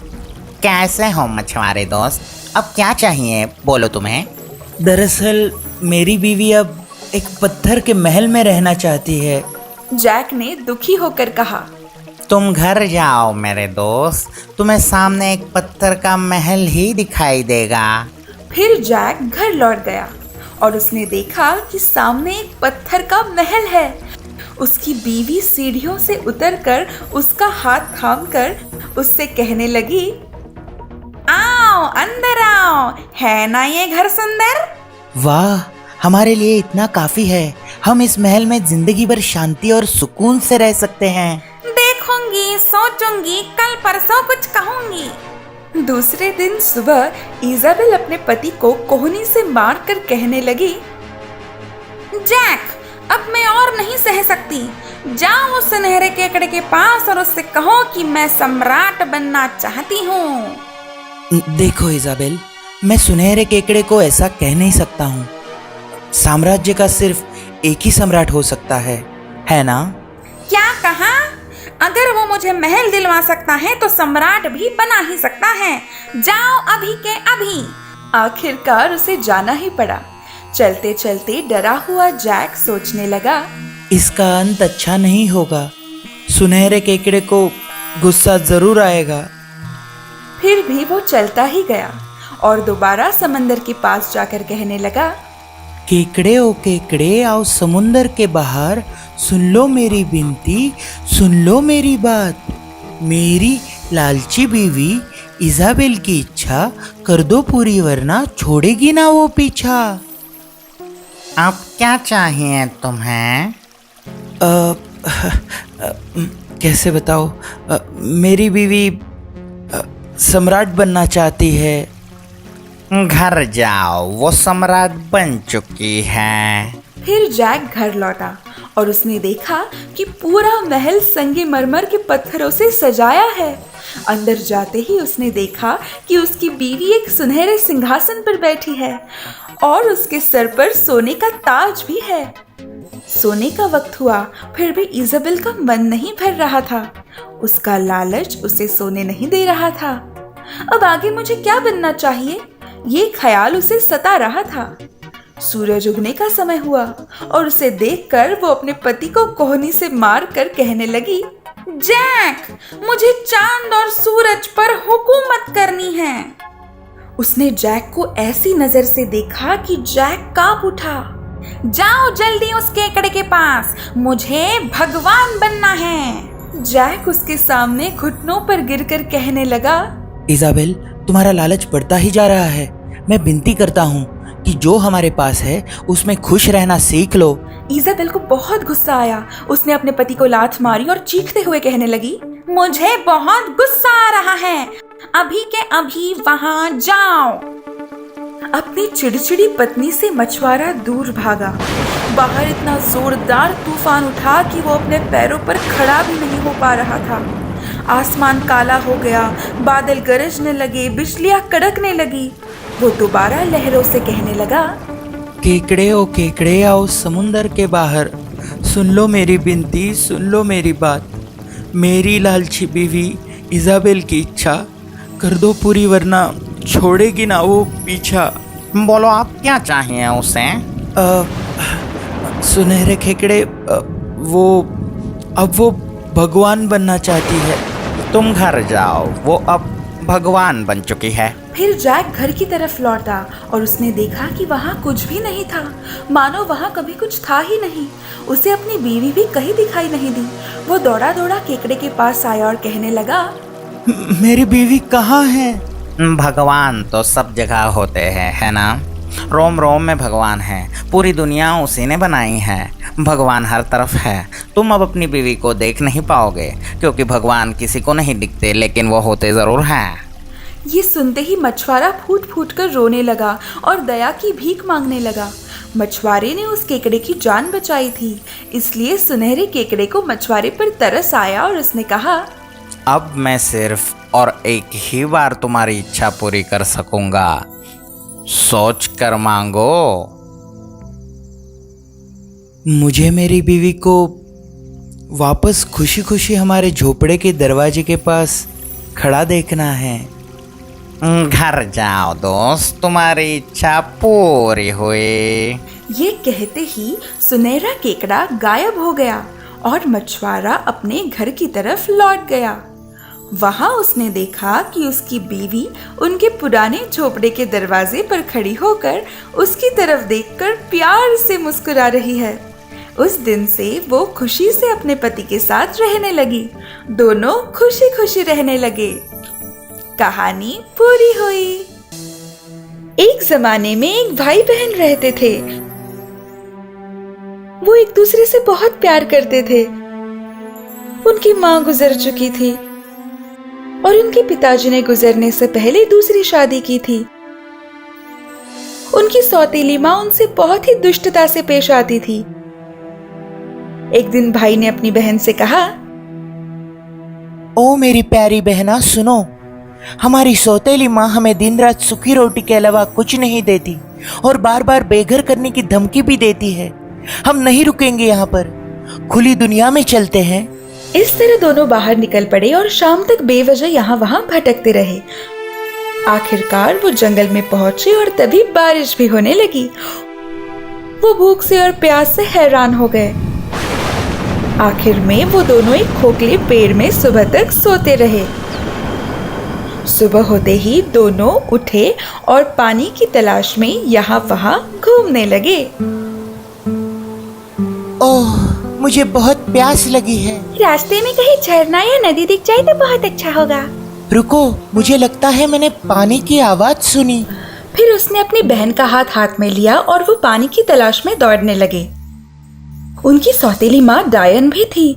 S13: कैसे हो मछुआरे दोस्त, अब क्या चाहिए बोलो तुम्हें?
S2: दरअसल मेरी बीवी अब एक पत्थर के महल में रहना चाहती है।
S3: जैक ने दुखी होकर कहा,
S13: तुम घर जाओ मेरे दोस्त, तुम्हें सामने एक पत्थर का महल ही दिखाई देगा।
S3: फिर जैक घर लौट गया और उसने देखा कि सामने एक पत्थर का महल है। उसकी बीवी सीढ़ियों से उतरकर उसका हाथ थामकर उससे कहने लगी, आओ अंदर आओ, है ना ये घर सुंदर?
S2: वाह, हमारे लिए इतना काफी है। हम इस महल में जिंदगी भर शांति और सुकून से रह सकते हैं।
S3: देखूंगी, सोचूंगी, कल परसों कुछ कहूंगी। दूसरे दिन सुबह इजाबेल अपने पति को कोहनी से मारकर कहने लगी, जैक, अब मैं और नहीं सह सकती। जाओ सुनहरे केकड़े के पास और उससे कहो कि मैं सम्राट बनना चाहती हूँ।
S2: देखो इजाबेल, मैं सुनहरे केकड़े को ऐसा कह नहीं सकता हूँ। साम्राज्य का सिर्फ एक ही सम्राट हो सकता है ना?
S3: क्या कहा? अगर वो मुझे महल दिलवा सकता है तो सम्राट भी बना ही सकता है। जाओ अभी के अभी। आखिरकार उसे जाना ही पड़ा। चलते चलते डरा हुआ जैक सोचने लगा,
S2: इसका अंत अच्छा नहीं होगा। सुनहरे केकड़े को गुस्सा जरूर आएगा।
S3: फिर भी वो चलता ही गया और दोबारा समंदर के पास जाकर कहने लगा,
S2: केकड़े ओ केकड़े, आओ समुंदर के बाहर, सुन लो मेरी बिनती, सुन लो मेरी बात। मेरी लालची बीवी इजाबेल की इच्छा कर दो पूरी, वरना छोड़ेगी ना वो पीछा।
S13: अब क्या चाहिए तुम्हें?
S2: कैसे बताओ, मेरी बीवी सम्राट बनना चाहती है।
S13: घर जाओ, वो सम्राट बन चुकी है।
S3: फिर जैक घर लौटा और उसने देखा कि पूरा महल संगमरमर के पत्थरों से सजाया है। अंदर जाते ही उसने देखा कि उसकी बीवी एक सुनहरे सिंहासन पर बैठी है और उसके सर पर सोने का ताज भी है। सोने का वक्त हुआ, फिर भी इजाबेल का मन नहीं भर रहा था। उसका लालच उसे सोने नहीं दे रहा था। अब आगे मुझे क्या बनना चाहिए, ये ख्याल उसे सता रहा था। सूरज उगने का समय हुआ और उसे देखकर वो अपने पति को कोहनी से मारकर कहने लगी, जैक, मुझे चांद और सूरज पर हुकूमत करनी है। उसने जैक को ऐसी नजर से देखा कि जैक कांप उठा। जाओ जल्दी उस केकड़े के पास, मुझे भगवान बनना है। जैक उसके सामने घुटनों पर गिरकर कहने लगा,
S2: इजाबेल, तुम्हारा लालच बढ़ता ही जा रहा है। मैं विनती करता हूँ कि जो हमारे पास है उसमें खुश रहना सीख लो।
S3: इजाबेल को बहुत गुस्सा आया। उसने अपने पति को लात मारी और चीखते हुए कहने लगी, मुझे बहुत गुस्सा आ रहा है, अभी के अभी वहां जाओ। अपनी चिड़चिड़ी पत्नी से मछुआरा दूर भागा। बाहर इतना जोरदार तूफान उठा कि वो अपने पैरों पर खड़ा भी नहीं हो पा रहा था। आसमान काला हो गया, बादल गरजने लगे, बिजलियां कड़कने लगी। वो दोबारा लहरों से कहने लगा,
S2: केकड़े ओ केकड़े, आओ समुंदर के बाहर, सुन लो मेरी बिनती, सुन लो मेरी बात। मेरी लालची बीवी इजाबेल की इच्छा कर दो पूरी, वरना छोड़ेगी ना वो पीछा।
S13: बोलो आप क्या चाहिए उसे?
S2: सुनहरे केकड़े, वो
S13: भगवान बनना चाहती है। तुम घर जाओ, वो अब भगवान बन चुकी है।
S3: फिर जैक घर की तरफ लौटा और उसने देखा कि वहाँ कुछ भी नहीं था, मानो वहाँ कभी कुछ था ही नहीं। उसे अपनी बीवी भी कहीं दिखाई नहीं दी। वो दौड़ा दौड़ा केकड़े के पास आया और कहने लगा,
S13: मेरी बीवी कहाँ है? भगवान तो सब जगह होते हैं, है ना? रोम रोम में भगवान है, पूरी दुनिया उसी ने बनाई है। भगवान हर तरफ है। तुम अब अपनी बीवी को देख नहीं पाओगे, क्योंकि भगवान किसी को नहीं दिखते, लेकिन वो होते जरूर हैं।
S3: ये सुनते ही मछुआरा फूट फूट कर रोने लगा और दया की भीख मांगने लगा। मछुआरे ने उस केकड़े की जान बचाई थी, इसलिए सुनहरे केकड़े को मछुआरे पर तरस आया और उसने कहा,
S13: अब मैं सिर्फ और एक ही बार तुम्हारी इच्छा पूरी कर सकूंगा। सोच कर मांगो। मुझे मेरी बीवी को वापस खुशी खुशी हमारे झोपड़े के दरवाजे के पास खड़ा देखना है। घर जाओ दोस्त, तुम्हारी इच्छा पूरी हुई।
S3: ये कहते ही सुनहरा केकड़ा गायब हो गया और मछुआरा अपने घर की तरफ लौट गया। वहां उसने देखा कि उसकी बीवी उनके पुराने झोपड़े के दरवाजे पर खड़ी होकर उसकी तरफ देखकर प्यार से मुस्कुरा रही है। उस दिन से वो खुशी से अपने पति के साथ रहने लगी। दोनों खुशी खुशी रहने लगे। कहानी पूरी हुई। एक जमाने में एक भाई बहन रहते थे। वो एक दूसरे से बहुत प्यार करते थे। उनकी माँ गुजर चुकी थी और उनके पिताजी ने गुजरने से पहले दूसरी शादी की थी। उनकी सौतेली माँ उनसे बहुत ही दुष्टता से पेश आती थी। एक दिन भाई ने अपनी बहन से कहा,
S13: ओ मेरी प्यारी बहना, सुनो, हमारी सौतेली माँ हमें दिन रात सूखी रोटी के अलावा कुछ नहीं देती और बार बार बेघर करने की धमकी भी देती है। हम नहीं रुकेंगे यहाँ पर, खुली दुनिया में चलते हैं।
S3: इस तरह दोनों बाहर निकल पड़े और शाम तक बेवजह यहाँ वहाँ भटकते रहे। आखिरकार वो जंगल में पहुंचे और तभी बारिश भी होने लगी। वो भूख से और प्यास से हैरान हो गए। आखिर में वो दोनों एक खोखले पेड़ में सुबह तक सोते रहे। सुबह होते ही दोनों उठे और पानी की तलाश में यहाँ वहाँ घूमने लगे।
S13: ओह, मुझे बहुत प्यास लगी है।
S3: रास्ते में कहीं झरना या नदी दिख जाए तो बहुत अच्छा होगा।
S13: रुको, मुझे लगता है मैंने पानी की आवाज सुनी।
S3: फिर उसने अपनी बहन का हाथ में लिया और वो पानी की तलाश में दौड़ने लगे। उनकी सौतेली माँ डायन भी थी।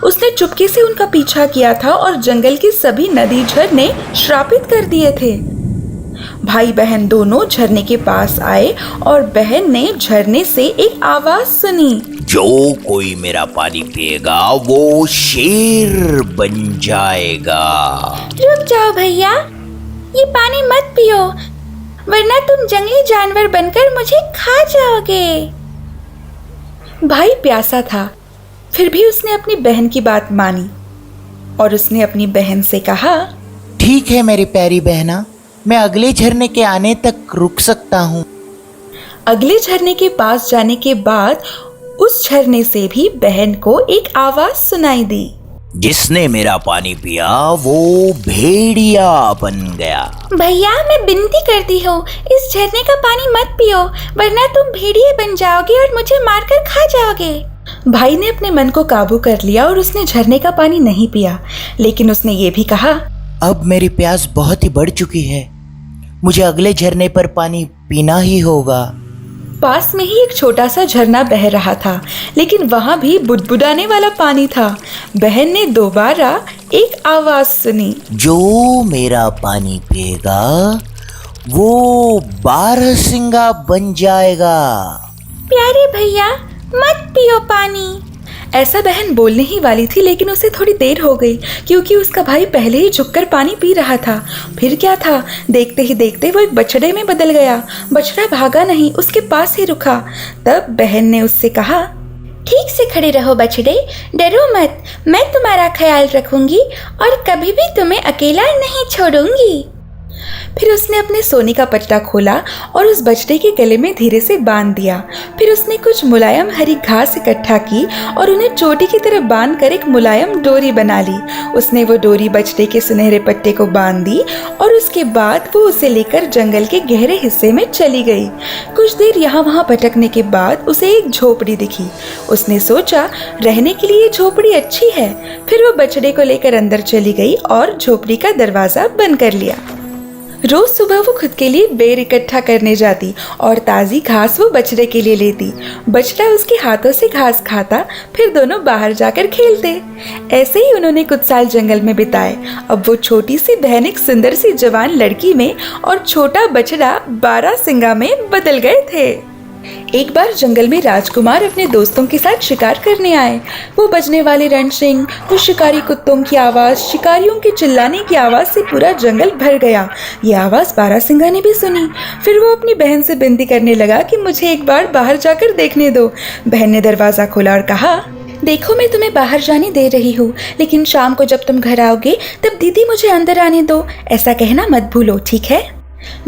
S3: उसने चुपके से उनका पीछा किया था और जंगल के सभी नदी झरने श्रापित कर दिए थे। भाई बहन दोनों झरने के पास आए और बहन ने झरने से एक आवाज सुनी,
S2: जो कोई मेरा पानी पिएगा वो शेर बन जाएगा।
S3: रुक जाओ भैया, ये पानी मत पियो, वरना तुम जंगली जानवर बनकर मुझे खा जाओगे। भाई प्यासा था, फिर भी उसने अपनी बहन की बात मानी और उसने अपनी बहन से कहा,
S13: ठीक है मेरी प्यारी बहना, मैं अगले झरने के आने तक रुक सकता हूँ।
S3: अगले झरने के पास जाने के बाद उस झरने से भी बहन को एक आवाज सुनाई दी,
S2: जिसने मेरा पानी पिया वो भेड़िया बन गया।
S3: भैया मैं विनती करती हूँ, इस झरने का पानी मत पियो, वरना तुम भेड़िए बन जाओगे और मुझे मारकर खा जाओगे। भाई ने अपने मन को काबू कर लिया और उसने झरने का पानी नहीं पिया, लेकिन उसने ये भी कहा,
S13: अब मेरी प्यास बहुत ही बढ़ चुकी है, मुझे अगले झरने पर पानी पीना ही होगा।
S3: पास में ही एक छोटा सा झरना बह रहा था, लेकिन वहाँ भी बुदबुदाने वाला पानी था। बहन ने दोबारा एक आवाज सुनी,
S13: जो मेरा पानी पिएगा वो बारहसिंगा बन जाएगा।
S3: प्यारे भैया मत पियो पानी। ऐसा बहन बोलने ही वाली थी, लेकिन उसे थोड़ी देर हो गई क्योंकि उसका भाई पहले ही झुककर पानी पी रहा था। फिर क्या था, देखते ही देखते वो एक बछड़े में बदल गया। बछड़ा भागा नहीं, उसके पास ही रुका। तब बहन ने उससे कहा, ठीक से खड़े रहो बछड़े, डरो मत, मैं तुम्हारा ख्याल रखूंगी और कभी भी तुम्हें अकेला नहीं छोड़ूंगी। फिर उसने अपने सोने का पट्टा खोला और उस बछड़े के गले में धीरे से बांध दिया। फिर उसने कुछ मुलायम हरी घास इकट्ठा की और उन्हें चोटी की तरफ बांध कर एक मुलायम डोरी बना ली। उसने वो डोरी बछड़े के सुनहरे पट्टे को बांध दी और उसके बाद वो उसे लेकर जंगल के गहरे हिस्से में चली गई। कुछ देर यहाँ वहाँ भटकने के बाद उसे एक झोपड़ी दिखी। उसने सोचा रहने के लिए झोपड़ी अच्छी है। फिर वो बछड़े को लेकर अंदर चली गई और झोपड़ी का दरवाजा बंद कर लिया। रोज सुबह वो खुद के लिए बेर इकट्ठा करने जाती और ताज़ी घास वो बछड़े के लिए लेती। बछड़ा उसके हाथों से घास खाता, फिर दोनों बाहर जाकर खेलते। ऐसे ही उन्होंने कुछ साल जंगल में बिताए। अब वो छोटी सी बहन एक सुंदर सी जवान लड़की में और छोटा बछड़ा बारासिंगा में बदल गए थे। एक बार जंगल में राजकुमार अपने दोस्तों के साथ शिकार करने आए। वो बजने वाले रणसिंह, वो शिकारी कुत्तों की आवाज, शिकारियों के चिल्लाने की आवाज से पूरा जंगल भर गया। ये आवाज बारासिंगा ने भी सुनी। फिर वो अपनी बहन से विनती करने लगा कि मुझे एक बार बाहर जाकर देखने दो। बहन ने दरवाजा खोला और कहा, देखो मैं तुम्हें बाहर जाने दे रही हूँ, लेकिन शाम को जब तुम घर आओगे तब दीदी मुझे अंदर आने दो। ऐसा कहना मत भूलो, ठीक है?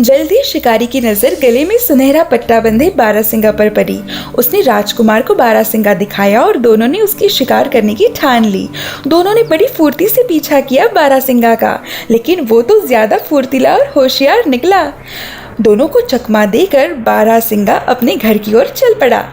S3: जल्दी शिकारी की नजर गले में सुनहरा पट्टा बंधे बारासिंगा पर पड़ी। उसने राजकुमार को बारासिंगा दिखाया और दोनों ने उसकी शिकार करने की ठान ली। दोनों ने बड़ी फुर्ती से पीछा किया बारासिंगा का, लेकिन वो तो ज्यादा फुर्तीला और होशियार निकला। दोनों को चकमा देकर बारासिंगा अपने घर की ओर चल पड़ा,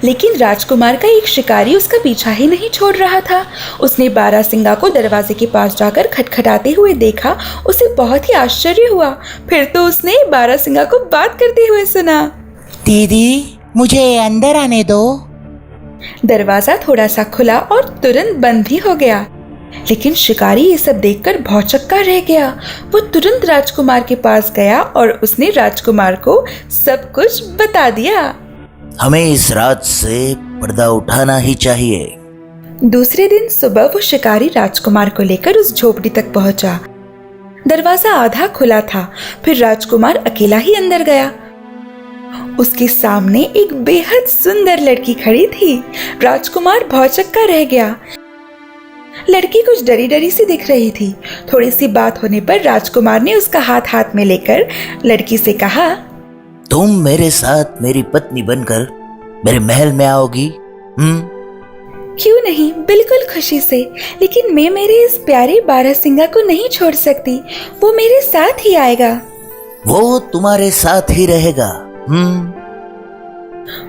S3: लेकिन राजकुमार का एक शिकारी उसका पीछा ही नहीं छोड़ रहा था। उसने बारासिंगा को दरवाजे के पास जाकर खटखटाते हुए देखा। उसे बहुत ही आश्चर्य हुआ। फिर तो उसने बारासिंगा को बात करते हुए सुना,
S13: दीदी मुझे अंदर आने दो।
S3: दरवाजा थोड़ा सा खुला और तुरंत बंद भी हो गया, लेकिन शिकारी ये सब देखकर भौचक्का रह गया। वो तुरंत राजकुमार के पास गया और उसने राजकुमार को सब कुछ बता दिया।
S2: हमें इस रात से पर्दा उठाना ही चाहिए।
S3: दूसरे दिन सुबह वो शिकारी राजकुमार को लेकर उस झोपड़ी तक पहुंचा। दरवाजा आधा खुला था। फिर राजकुमार अकेला ही अंदर गया। उसके सामने एक बेहद सुंदर लड़की खड़ी थी। राजकुमार भौचक्का रह गया। लड़की कुछ डरी डरी सी दिख रही थी। थोड़ी सी बात होने पर राजकुमार ने उसका हाथ हाथ में लेकर लड़की से कहा,
S2: तुम मेरे साथ मेरी पत्नी बनकर मेरे महल में आओगी?
S3: क्यों नहीं, बिल्कुल खुशी से। लेकिन मैं मेरे इस प्यारे बारासिंगा को नहीं छोड़ सकती। वो मेरे साथ ही आएगा।
S2: वो तुम्हारे साथ ही रहेगा।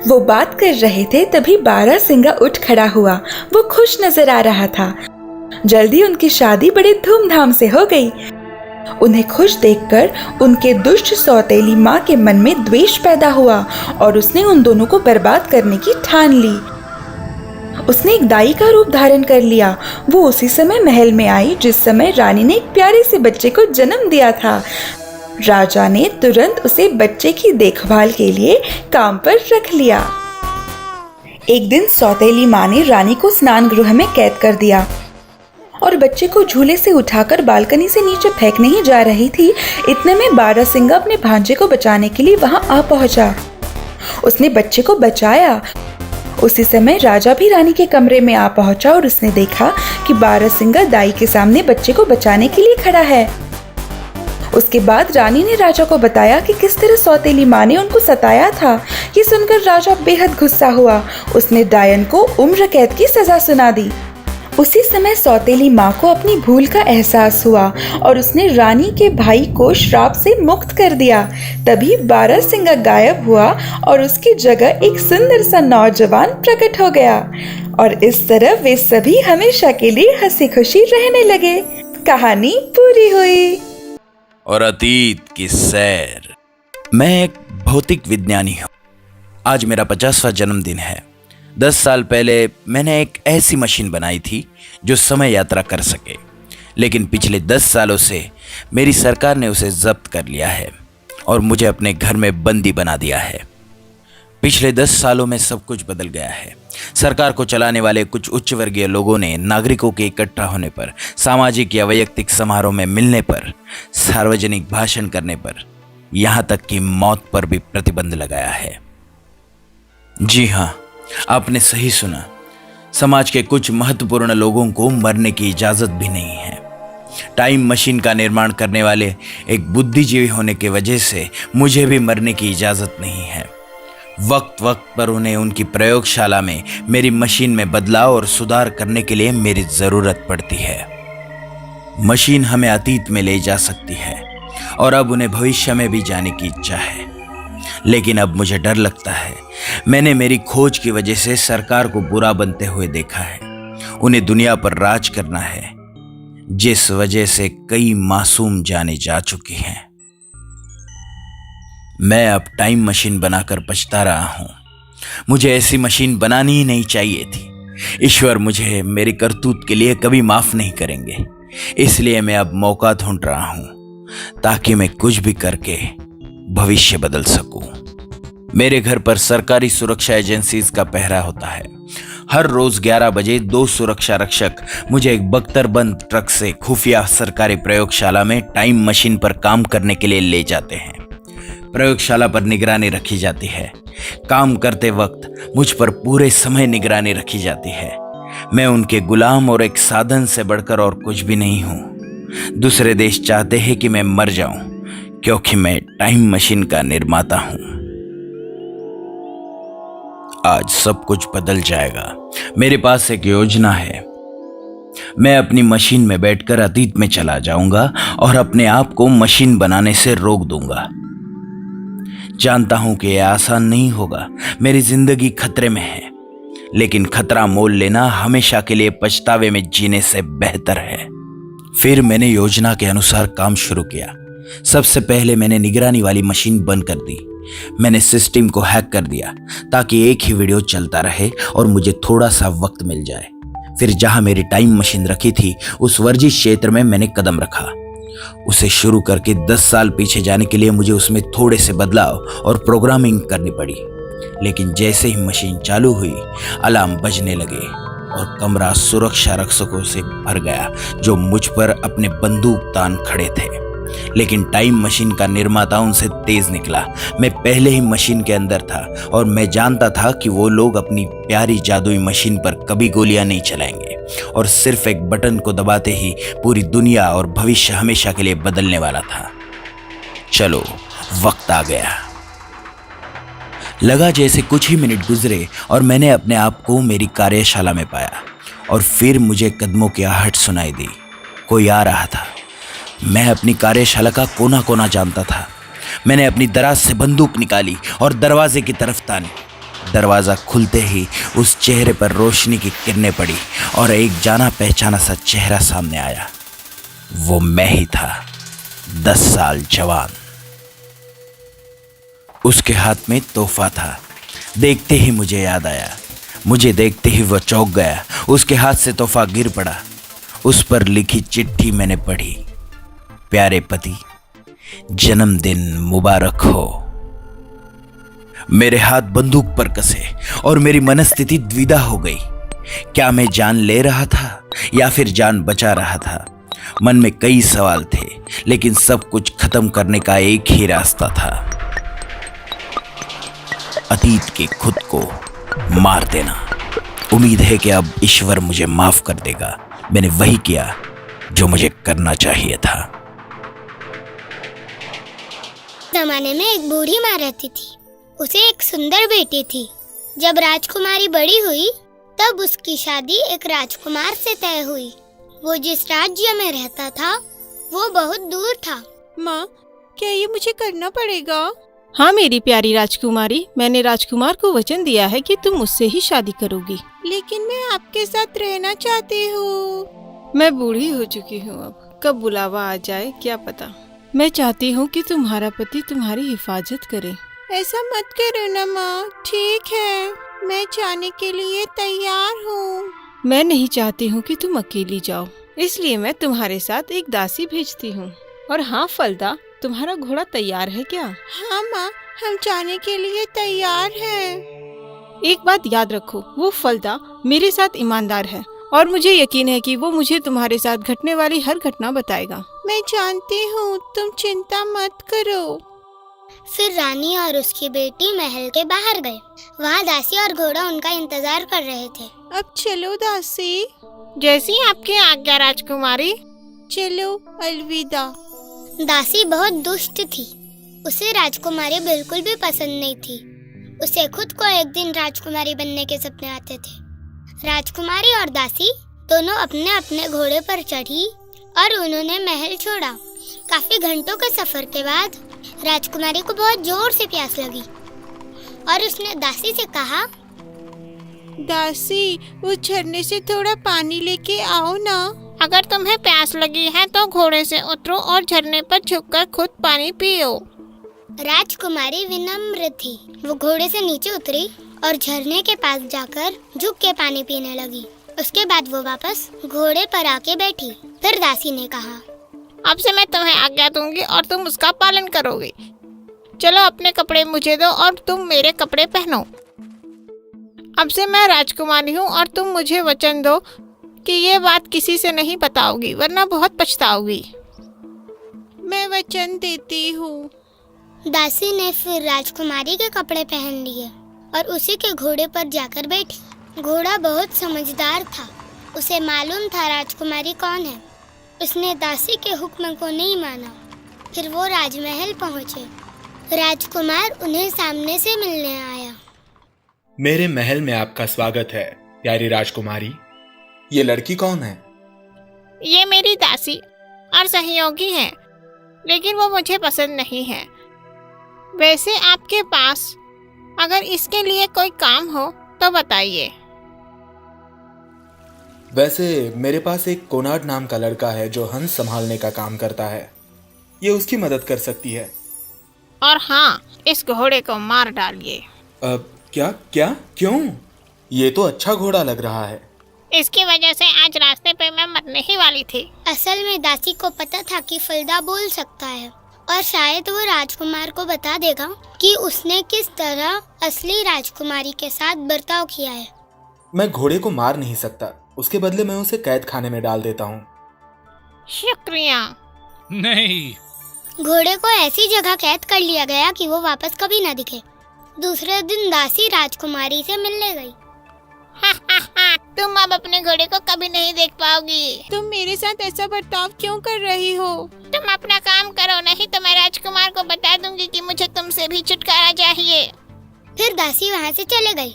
S3: वो बात कर रहे थे तभी बारासिंगा उठ खड़ा हुआ। वो खुश नजर आ रहा था। जल्दी उनकी शादी बड़े धूमधाम से हो गई। उन्हें खुश देखकर उनके दुष्ट सौतेली माँ के मन में द्वेष पैदा हुआ और उसने उन दोनों को बर्बाद करने की ठान ली। उसने एक दाई का रूप धारण कर लिया। वो उसी समय महल में आई जिस समय रानी ने एक प्यारे से बच्चे को जन्म दिया था। राजा ने तुरंत उसे बच्चे की देखभाल के लिए काम पर रख लिया। एक दिन सौतेली माँ ने रानी को स्नान गृह में कैद कर दिया और बच्चे को झूले से उठाकर बालकनी से नीचे फेंकने ही जा रही थी। इतने में बारासिंगा अपने भांजे को बचाने के लिए वहां आ पहुंचा। उसने बच्चे को बचाया। उसी समय राजा भी रानी के कमरे में आ पहुंचा और उसने देखा कि बारासिंगा दाई के सामने बच्चे को बचाने के लिए खड़ा है। उसके बाद रानी ने राजा को बताया कि किस तरह सौतेली माँ ने उनको सताया था। ये सुनकर राजा बेहद गुस्सा हुआ। उसने डायन को उम्र कैद की सजा सुना दी। उसी समय सौतेली माँ को अपनी भूल का एहसास हुआ और उसने रानी के भाई को श्राप से मुक्त कर दिया। तभी बारासिंगा गायब हुआ और उसकी जगह एक सुंदर सा नौजवान प्रकट हो गया और इस तरह वे सभी हमेशा के लिए हंसी खुशी रहने लगे। कहानी पूरी हुई।
S2: और अतीत की सैर। मैं एक भौतिक विज्ञानी हूँ। आज मेरा 50वां जन्मदिन है। 10 साल पहले मैंने एक ऐसी मशीन बनाई थी जो समय यात्रा कर सके, लेकिन पिछले 10 सालों से मेरी सरकार ने उसे जब्त कर लिया है और मुझे अपने घर में बंदी बना दिया है। पिछले 10 सालों में सब कुछ बदल गया है। सरकार को चलाने वाले कुछ उच्च वर्गीय लोगों ने नागरिकों के इकट्ठा होने पर, सामाजिक या वैयक्तिक समारोह में मिलने पर, सार्वजनिक भाषण करने पर, यहाँ तक कि मौत पर भी प्रतिबंध लगाया है। जी हाँ, आपने सही सुना। समाज के कुछ महत्वपूर्ण लोगों को मरने की इजाजत भी नहीं है। टाइम मशीन का निर्माण करने वाले एक बुद्धिजीवी होने की वजह से मुझे भी मरने की इजाज़त नहीं है। वक्त वक्त पर उन्हें उनकी प्रयोगशाला में मेरी मशीन में बदलाव और सुधार करने के लिए मेरी ज़रूरत पड़ती है। मशीन हमें अतीत में ले जा सकती है और अब उन्हें भविष्य में भी जाने की इच्छा है, लेकिन अब मुझे डर लगता है। मैंने मेरी खोज की वजह से सरकार को बुरा बनते हुए देखा है। उन्हें दुनिया पर राज करना है, जिस वजह से कई मासूम जाने जा चुकी हैं। मैं अब टाइम मशीन बनाकर पछता रहा हूं। मुझे ऐसी मशीन बनानी ही नहीं चाहिए थी। ईश्वर मुझे मेरी करतूत के लिए कभी माफ नहीं करेंगे, इसलिए मैं अब मौका ढूंढ रहा हूं ताकि मैं कुछ भी करके भविष्य बदल सकूं। मेरे घर पर सरकारी सुरक्षा एजेंसीज का पहरा होता है। हर रोज 11 बजे 2 सुरक्षा रक्षक मुझे एक बख्तरबंद ट्रक से खुफिया सरकारी प्रयोगशाला में टाइम मशीन पर काम करने के लिए ले जाते हैं। प्रयोगशाला पर निगरानी रखी जाती है। काम करते वक्त मुझ पर पूरे समय निगरानी रखी जाती है। मैं उनके गुलाम और एक साधन से बढ़कर और कुछ भी नहीं हूं। दूसरे देश चाहते हैं कि मैं मर जाऊं, क्योंकि मैं टाइम मशीन का निर्माता हूं। आज सब कुछ बदल जाएगा। मेरे पास एक योजना है। मैं अपनी मशीन में बैठकर अतीत में चला जाऊंगा और अपने आप को मशीन बनाने से रोक दूंगा। जानता हूं कि यह आसान नहीं होगा। मेरी जिंदगी खतरे में है, लेकिन खतरा मोल लेना हमेशा के लिए पछतावे में जीने से बेहतर है। फिर मैंने योजना के अनुसार काम शुरू किया। सबसे पहले मैंने निगरानी वाली मशीन बंद कर दी। मैंने सिस्टम को हैक कर दिया ताकि एक ही वीडियो चलता रहे और मुझे थोड़ा सा वक्त मिल जाए। फिर जहां मेरी टाइम मशीन रखी थी, उस वर्जिश क्षेत्र में मैंने कदम रखा। उसे शुरू करके 10 साल पीछे जाने के लिए मुझे उसमें थोड़े से बदलाव और प्रोग्रामिंग करनी पड़ी। लेकिन जैसे ही मशीन चालू हुई, अलार्म बजने लगे और कमरा सुरक्षा रक्षकों से भर गया जो मुझ पर अपने बंदूक तान खड़े थे। लेकिन टाइम मशीन का निर्माता उनसे तेज निकला। मैं पहले ही मशीन के अंदर था और मैं जानता था कि वो लोग अपनी प्यारी जादुई मशीन पर कभी गोलियां नहीं चलाएंगे और सिर्फ एक बटन को दबाते ही पूरी दुनिया और भविष्य हमेशा के लिए बदलने वाला था। चलो, वक्त आ गया। लगा जैसे कुछ ही मिनट गुजरे और मैंने अपने आप को मेरी कार्यशाला में पाया और फिर मुझे कदमों की आहट सुनाई दी। कोई आ रहा था। मैं अपनी कार्यशाला का कोना कोना जानता था। मैंने अपनी दराज से बंदूक निकाली और दरवाजे की तरफ तानी। दरवाज़ा खुलते ही उस चेहरे पर रोशनी की किरणें पड़ी और एक जाना पहचाना सा चेहरा सामने आया। वो मैं ही था, 10 साल जवान। उसके हाथ में तोहफा था। देखते ही मुझे याद आया। मुझे देखते ही वह चौंक गया। उसके हाथ से तोहफा गिर पड़ा। उस पर लिखी चिट्ठी मैंने पढ़ी। प्यारे पति, जन्मदिन मुबारक हो। मेरे हाथ बंदूक पर कसे और मेरी मनस्थिति द्विधा हो गई। क्या मैं जान ले रहा था या फिर जान बचा रहा था? मन में कई सवाल थे, लेकिन सब कुछ खत्म करने का एक ही रास्ता था, अतीत के खुद को मार देना। उम्मीद है कि अब ईश्वर मुझे माफ कर देगा। मैंने वही किया जो मुझे करना चाहिए था।
S14: जमाने में एक बूढ़ी माँ रहती थी। उसे एक सुंदर बेटी थी। जब राजकुमारी बड़ी हुई तब उसकी शादी एक राजकुमार से तय हुई। वो जिस राज्य में रहता था वो बहुत दूर था।
S15: माँ, क्या ये मुझे करना पड़ेगा? हाँ मेरी प्यारी राजकुमारी, मैंने राजकुमार को वचन दिया है कि तुम मुझसे ही शादी करोगी। लेकिन मैं आपके साथ रहना चाहती हूँ। मैं बूढ़ी हो चुकी हूँ, अब कब बुलावा आ जाए क्या पता। मैं चाहती हूँ कि तुम्हारा पति तुम्हारी हिफाजत करे। ऐसा मत करो ना माँ। ठीक है, मैं जाने के लिए तैयार हूँ। मैं नहीं चाहती हूँ कि तुम अकेली जाओ, इसलिए मैं तुम्हारे साथ एक दासी भेजती हूँ। और हाँ फलदा, तुम्हारा घोड़ा तैयार है क्या? हाँ माँ, हम जाने के लिए तैयार हैं। एक बात याद रखो, वो फलदा मेरे साथ ईमानदार है और मुझे यकीन है कि वो मुझे तुम्हारे साथ घटने वाली हर घटना बताएगा। मैं जानती हूँ, तुम चिंता मत करो।
S14: फिर रानी और उसकी बेटी महल के बाहर गए। वहाँ दासी और घोड़ा उनका इंतजार कर रहे थे।
S15: अब चलो दासी। जैसी आपकी आज्ञा राजकुमारी। चलो अलविदा।
S14: दासी बहुत दुष्ट थी। उसे राजकुमारी बिल्कुल भी पसंद नहीं थी। उसे खुद को एक दिन राजकुमारी बनने के सपने आते थे। राजकुमारी और दासी दोनों अपने अपने घोड़े पर चढ़ी और उन्होंने महल छोड़ा। काफी घंटों के सफर के बाद राजकुमारी को बहुत जोर से प्यास लगी और उसने दासी से कहा,
S15: दासी, उस झरने से थोड़ा पानी लेके आओ ना। अगर तुम्हें प्यास लगी है तो घोड़े से उतरो और झरने पर झुककर खुद पानी पियो।
S14: राजकुमारी विनम्र थी। वो घोड़े से नीचे उतरी और झरने के पास जाकर झुक के पानी पीने लगी। उसके बाद वो वापस घोड़े पर आके बैठी। फिर दासी ने कहा,
S15: अब से मैं तुम्हें आज्ञा दूंगी और तुम उसका पालन करोगे। चलो अपने कपड़े मुझे दो और तुम मेरे कपड़े पहनो। अब से मैं राजकुमारी हूँ और तुम मुझे वचन दो कि ये बात किसी से नहीं बताओगी, वरना बहुत पछताओगी। मैं वचन देती हूँ।
S14: दासी ने फिर राजकुमारी के कपड़े पहन लिए और उसी के घोड़े पर जाकर बैठी। घोड़ा बहुत समझदार था। उसे मालूम था राजकुमारी कौन है। उसने दासी के हुक्म को नहीं माना। फिर वो राजमहल पहुँचे। राजकुमार उन्हें सामने से मिलने आया।
S16: मेरे महल में आपका स्वागत है प्यारी राजकुमारी। ये लड़की कौन है?
S15: ये मेरी दासी और सहयोगी है, लेकिन वो मुझे पसंद नहीं है। वैसे आपके पास अगर इसके लिए कोई काम हो तो बताइए।
S16: वैसे मेरे पास एक कोनार्ड नाम का लड़का है जो हंस संभालने का काम करता है। ये उसकी मदद कर सकती है।
S15: और हाँ, इस घोड़े को मार डालिए।
S16: क्या क्या क्यों? ये तो अच्छा घोड़ा लग रहा है।
S15: इसकी वजह से आज रास्ते पे मैं मरने ही वाली थी।
S14: असल में दासी को पता था कि फलदा बोल सकता है और शायद वो राजकुमार को बता देगा कि उसने किस तरह असली राजकुमारी के साथ बर्ताव किया है।
S16: मैं घोड़े को मार नहीं सकता। उसके बदले मैं उसे कैद खाने में डाल देता हूँ।
S15: शुक्रिया।
S17: नहीं।
S14: घोड़े को ऐसी जगह कैद कर लिया गया कि वो वापस कभी न दिखे। दूसरे दिन दासी राजकुमारी से मिलने गई।
S15: तुम अब अपने घोड़े को कभी नहीं देख पाओगी। तुम मेरे साथ ऐसा बर्ताव क्यों कर रही हो? तुम अपना काम करो, नहीं तो मैं राजकुमार को बता दूंगी कि मुझे तुमसे भी छुटकारा चाहिए।
S14: फिर दासी वहाँ से चले गई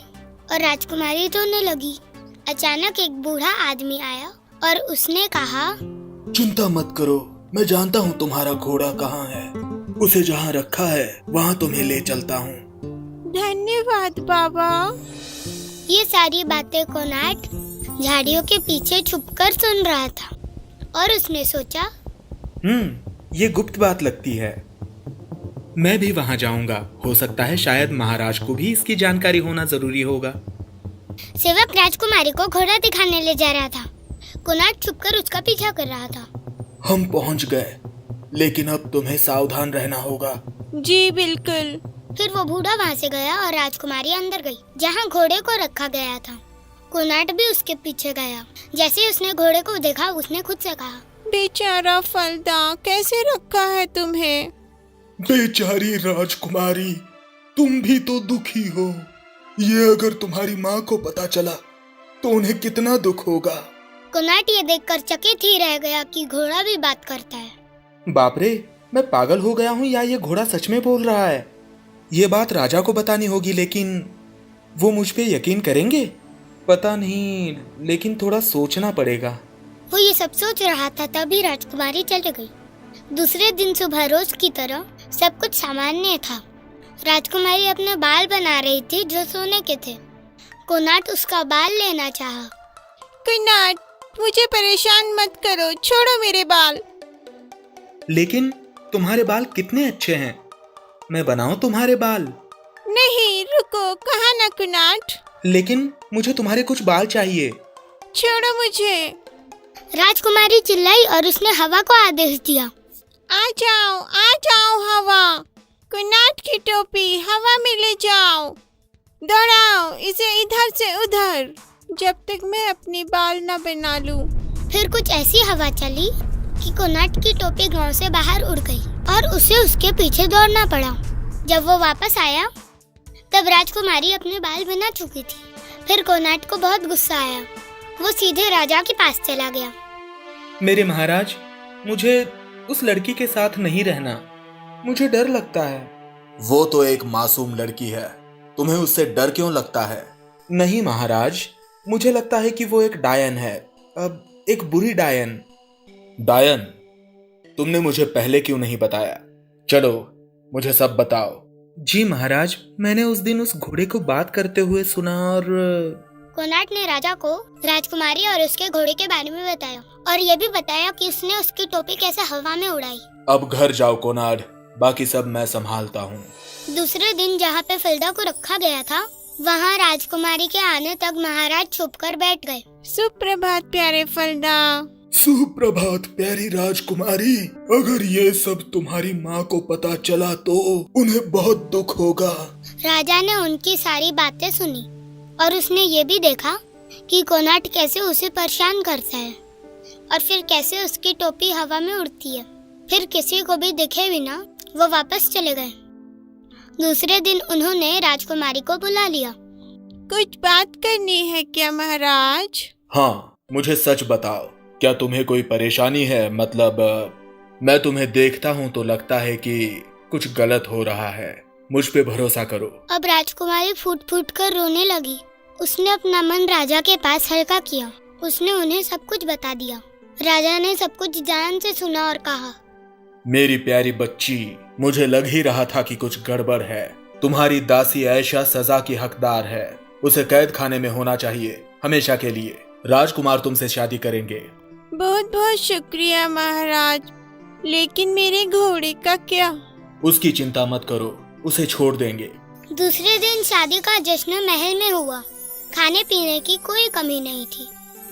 S14: और राजकुमारी रोने लगी। अचानक एक बूढ़ा आदमी आया और उसने कहा,
S16: चिंता मत करो, मैं जानता हूँ तुम्हारा घोड़ा कहाँ है। उसे जहाँ रखा है वहाँ तुम्हें ले चलता हूँ।
S15: धन्यवाद बाबा।
S14: ये सारी बातें कोनार्ड झाड़ियों के पीछे छुपकर सुन रहा था और उसने सोचा,
S16: ये गुप्त बात लगती है। मैं भी वहाँ जाऊंगा। हो सकता है शायद महाराज को भी इसकी जानकारी होना जरूरी होगा।
S14: सेवक राजकुमारी को घोड़ा दिखाने ले जा रहा था। कोनार्ड छुपकर उसका पीछा कर रहा था।
S16: हम पहुँच गए, लेकिन अब तुम्हें सावधान रहना होगा।
S15: जी बिल्कुल।
S14: फिर वो बूढ़ा वहाँ से गया और राजकुमारी अंदर गई जहाँ घोड़े को रखा गया था। कोनार्ड भी उसके पीछे गया। जैसे ही उसने घोड़े को देखा उसने खुद से कहा,
S15: बेचारा फलदा, कैसे रखा है तुम्हें?
S16: बेचारी राजकुमारी, तुम भी तो दुखी हो। ये अगर तुम्हारी माँ को पता चला तो उन्हें कितना दुख होगा।
S14: कोनार्ड ये देखकर चकित ही रह गया कि घोड़ा भी बात करता है।
S16: बाप रे, मैं पागल हो गया हूँ या ये घोड़ा सच में बोल रहा है? ये बात राजा को बतानी होगी, लेकिन वो मुझ पे यकीन करेंगे? पता नहीं, लेकिन थोड़ा सोचना पड़ेगा।
S14: वो ये सब सोच रहा था तभी राजकुमारी चली गई। दूसरे दिन सुबह रोज की तरह सब कुछ सामान्य था। राजकुमारी अपने बाल बना रही थी जो सोने के थे। कोनार्ड उसका बाल लेना चाहा।
S15: कोनार्ड, मुझे परेशान मत करो, छोड़ो मेरे बाल।
S16: लेकिन तुम्हारे बाल कितने अच्छे हैं, मैं बनाऊं तुम्हारे बाल?
S15: नहीं, रुको, कहा ना कोनार्ड।
S16: लेकिन मुझे तुम्हारे कुछ बाल चाहिए।
S15: छोड़ो मुझे।
S14: राजकुमारी चिल्लाई और उसने हवा को आदेश दिया,
S15: आ जाओ हवा। कोनार्ड की टोपी, हवा में ले जाओ, दौड़ाओ इसे इधर से उधर, जब तक मैं अपने बाल न बना लूं।
S14: फिर कुछ ऐसी हवा चली कि कोनार्ड की टोपी गांव से बाहर उड़ गई और उसे उसके पीछे दौड़ना पड़ा। जब वो वापस आया तब राजकुमारी अपने बाल बना चुकी थी। फिर कोनार्ड को बहुत गुस्सा आया। वो सीधे राजा के पास चला गया।
S16: मेरे महाराज, मुझे उस लड़की के साथ नहीं रहना, मुझे डर लगता है। वो तो एक मासूम लड़की है, तुम्हें उससे डर क्यों लगता है? नहीं महाराज, मुझे लगता है कि वो एक डायन है, अब एक बुरी डायन। डायन? तुमने मुझे पहले क्यों नहीं बताया? चलो मुझे सब बताओ। जी महाराज, मैंने उस दिन उस घोड़े को बात करते हुए सुना और
S14: कोनार्ड ने राजा को राजकुमारी और उसके घोड़े के बारे में बताया और ये भी बताया कि उसने उसकी टोपी कैसे हवा में उड़ाई।
S16: अब घर जाओ कोनार्ड, बाकी सब मैं संभालता हूँ।
S14: दूसरे दिन जहाँ पे फलदा को रखा गया था वहाँ राजकुमारी के आने तक महाराज छुपकर बैठ गए।
S15: सुप्रभात प्यारे फलदा।
S16: सुप्रभात प्यारी राजकुमारी। अगर ये सब तुम्हारी माँ को पता चला तो उन्हें बहुत दुख होगा।
S14: राजा ने उनकी सारी बातें सुनी और उसने ये भी देखा कि कोनार्ड कैसे उसे परेशान करता है और फिर कैसे उसकी टोपी हवा में उड़ती है। फिर किसी को भी दिखे बिना वो वापस चले गए। दूसरे दिन उन्होंने राजकुमारी को बुला लिया।
S15: कुछ बात करनी है क्या महाराज?
S16: हाँ, मुझे सच बताओ, क्या तुम्हें कोई परेशानी है? मतलब मैं तुम्हें देखता हूँ तो लगता है कि कुछ गलत हो रहा है, मुझ पे भरोसा करो। अब राजकुमारी फूट फूट कर रोने लगी। उसने अपना मन राजा के पास हल्का किया। उसने उन्हें सब कुछ बता दिया। राजा ने सब कुछ ध्यान से सुना और कहा, मेरी प्यारी बच्ची, मुझे लग ही रहा था कि कुछ गड़बड़ है। तुम्हारी दासी आयशा सजा की हकदार है, उसे कैद खाने में होना चाहिए हमेशा के लिए। राजकुमार तुमसे शादी करेंगे।
S15: बहुत बहुत शुक्रिया महाराज, लेकिन मेरे घोड़े का क्या?
S16: उसकी चिंता मत करो, उसे छोड़ देंगे।
S14: दूसरे दिन शादी का जश्न महल में हुआ। खाने पीने की कोई कमी नहीं थी।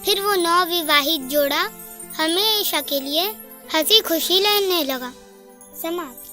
S14: फिर वो नवविवाहित जोड़ा हमेशा के लिए हंसी खुशी रहने लगा। समाप्त।